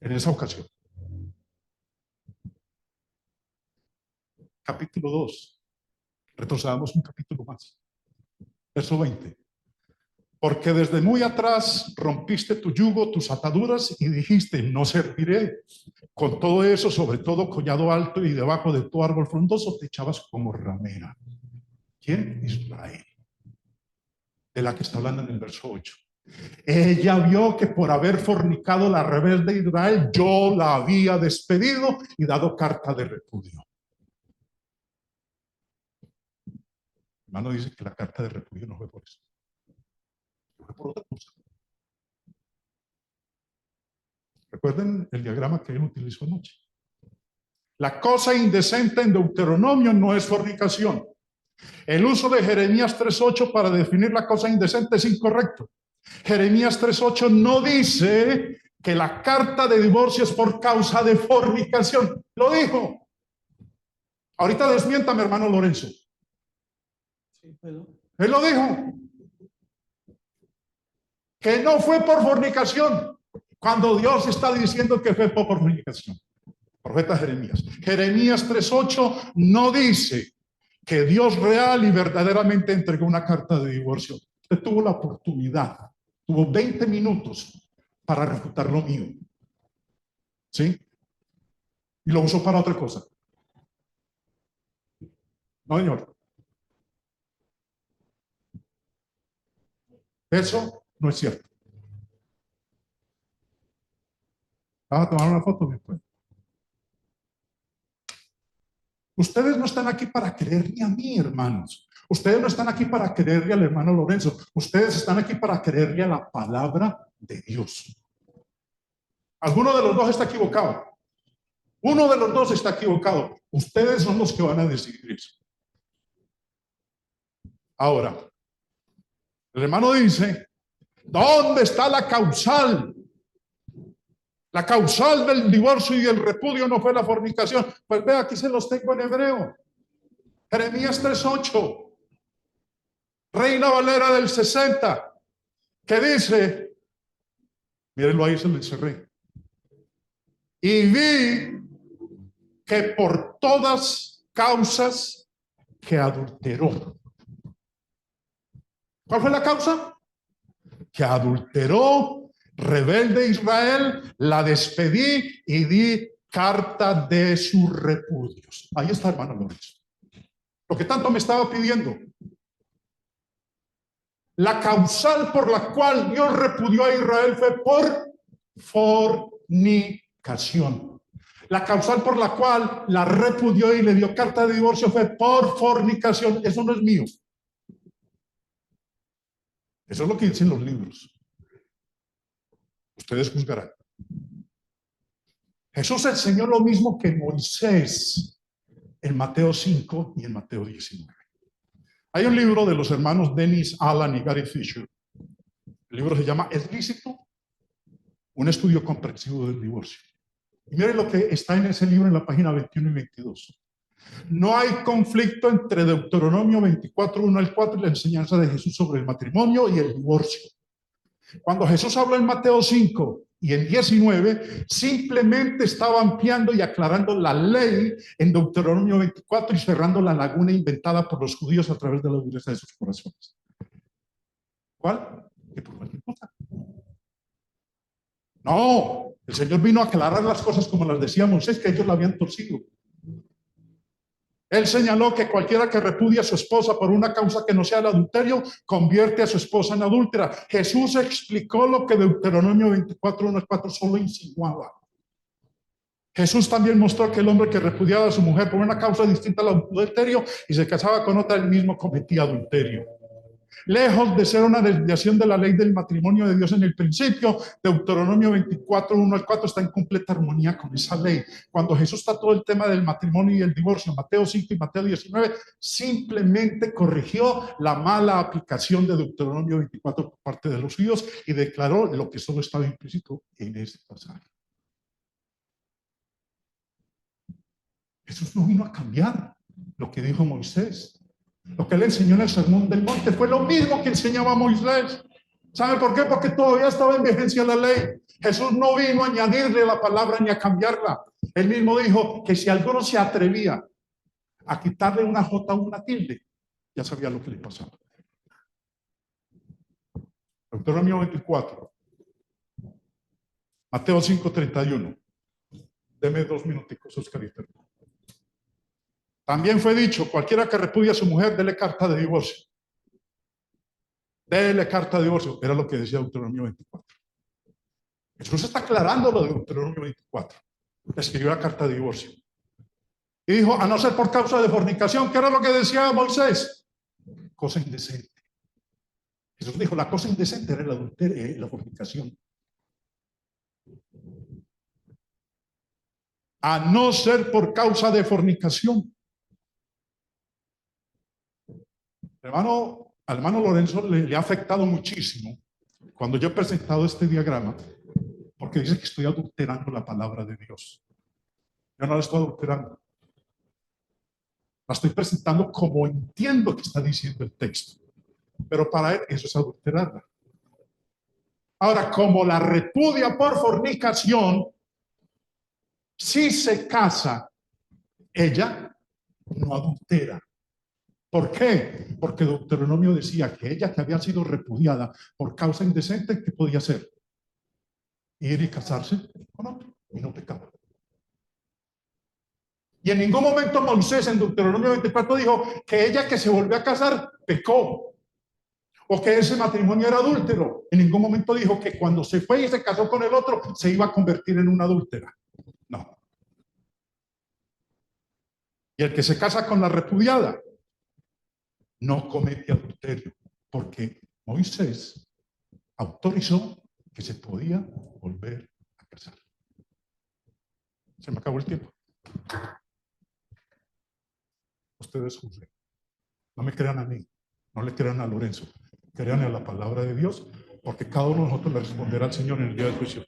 [SPEAKER 2] En esa ocasión. Capítulo 2. Retrocedamos un capítulo más. Verso 20. Porque desde muy atrás rompiste tu yugo, tus ataduras y dijiste, no serviré. Con todo eso, sobre todo collado alto y debajo de tu árbol frondoso, te echabas como ramera. ¿Quién? Israel. De la que está hablando en el verso 8. Ella vio que por haber fornicado la rebelde de Israel, yo la había despedido y dado carta de repudio. Hermano dice que la carta de repudio no fue por eso. Fue por otra cosa. Recuerden el diagrama que él utilizó anoche. La cosa indecente en Deuteronomio no es fornicación. El uso de Jeremías 3:8 para definir la cosa indecente es incorrecto. Jeremías 3:8 no dice que la carta de divorcio es por causa de fornicación. Lo dijo. Ahorita desmiéntame, hermano Lorenzo. Él lo dijo. Que no fue por fornicación. Cuando Dios está diciendo que fue por fornicación. Profeta Jeremías. Jeremías 3:8 no dice que Dios real y verdaderamente entregó una carta de divorcio. Usted tuvo la oportunidad, tuvo 20 minutos para refutar lo mío. ¿Sí? Y lo usó para otra cosa. No, señor. Eso no es cierto. ¿Vas a tomar una foto después? Ustedes no están aquí para creerle a mí, hermanos. Ustedes no están aquí para creerle al hermano Lorenzo. Ustedes están aquí para creerle a la palabra de Dios. Alguno de los dos está equivocado. Uno de los dos está equivocado. Ustedes son los que van a decidir eso. Ahora, el hermano dice, ¿dónde está la causal? La causal del divorcio y del repudio no fue la fornicación. Pues vea, aquí se los tengo en hebreo. Jeremías 3:8. Reina Valera del 60. Que dice, mírenlo ahí, se lo encerré. Y vi que por todas causas que adulteró. ¿Cuál fue la causa? Que adulteró. Rebelde Israel, la despedí y di carta de sus repudios. Ahí está, hermano Lorenzo. Lo que tanto me estaba pidiendo. La causal por la cual Dios repudió a Israel fue por fornicación. La causal por la cual la repudió y le dio carta de divorcio fue por fornicación. Eso no es mío. Eso es lo que dicen los libros. Ustedes juzgarán. Jesús enseñó lo mismo que Moisés en Mateo 5 y en Mateo 19. Hay un libro de los hermanos Dennis Allen y Gary Fisher. El libro se llama ¿Es lícito? Un estudio comprensivo del divorcio. Y miren lo que está en ese libro en la página 21 y 22. No hay conflicto entre Deuteronomio 24, 1 al 4 y la enseñanza de Jesús sobre el matrimonio y el divorcio. Cuando Jesús habló en Mateo 5 y en 19, simplemente estaba ampliando y aclarando la ley en Deuteronomio 24 y cerrando la laguna inventada por los judíos a través de la dureza de sus corazones. ¿Cuál? Que por cualquier cosa. No, el Señor vino a aclarar las cosas como las decía Moisés, que ellos la habían torcido. Él señaló que cualquiera que repudia a su esposa por una causa que no sea el adulterio, convierte a su esposa en adúltera. Jesús explicó lo que Deuteronomio 24, 1 al 4 solo insinuaba. Jesús también mostró que el hombre que repudiaba a su mujer por una causa distinta al adulterio y se casaba con otra, él mismo cometía adulterio. Lejos de ser una desviación de la ley del matrimonio de Dios en el principio, Deuteronomio 24, 1 al 4 está en completa armonía con esa ley. Cuando Jesús trató el tema del matrimonio y el divorcio, Mateo 5 y Mateo 19, simplemente corrigió la mala aplicación de Deuteronomio 24 por parte de los judíos y declaró lo que solo estaba implícito en ese pasaje. Jesús no vino a cambiar lo que dijo Moisés. Lo que él enseñó en el Sermón del Monte fue lo mismo que enseñaba Moisés. ¿Sabe por qué? Porque todavía estaba en vigencia la ley. Jesús no vino a añadirle la palabra ni a cambiarla. Él mismo dijo que si alguno se atrevía a quitarle una jota o una tilde, ya sabía lo que le pasaba. Deuteronomio 24. Mateo 5:31. Deme 2 minuticos, Oscarito. También fue dicho, cualquiera que repudie a su mujer, dele carta de divorcio. Dele carta de divorcio. Era lo que decía Deuteronomio 24. Jesús está aclarando lo de Deuteronomio 24. Le escribió la carta de divorcio. Y dijo, a no ser por causa de fornicación, ¿qué era lo que decía Moisés? Cosa indecente. Jesús dijo, la cosa indecente era el adulterio, la fornicación. A no ser por causa de fornicación. Al hermano Lorenzo le ha afectado muchísimo cuando yo he presentado este diagrama, porque dice que estoy adulterando la palabra de Dios. Yo no la estoy adulterando. La estoy presentando como entiendo que está diciendo el texto. Pero para él eso es adulterarla. Ahora, como la repudia por fornicación, si se casa, ella no adultera. ¿Por qué? Porque Deuteronomio decía que ella que había sido repudiada por causa indecente, ¿qué podía hacer? Ir y casarse con otro y no pecaba. Y en ningún momento Moisés en Deuteronomio 24 dijo que ella que se volvió a casar pecó o que ese matrimonio era adúltero. En ningún momento dijo que cuando se fue y se casó con el otro se iba a convertir en una adúltera. No. Y el que se casa con la repudiada no comete adulterio, porque Moisés autorizó que se podía volver a casar. Se me acabó el tiempo. Ustedes juzguen. No me crean a mí, no le crean a Lorenzo, crean a la palabra de Dios, porque cada uno de nosotros le responderá al Señor en el día del juicio.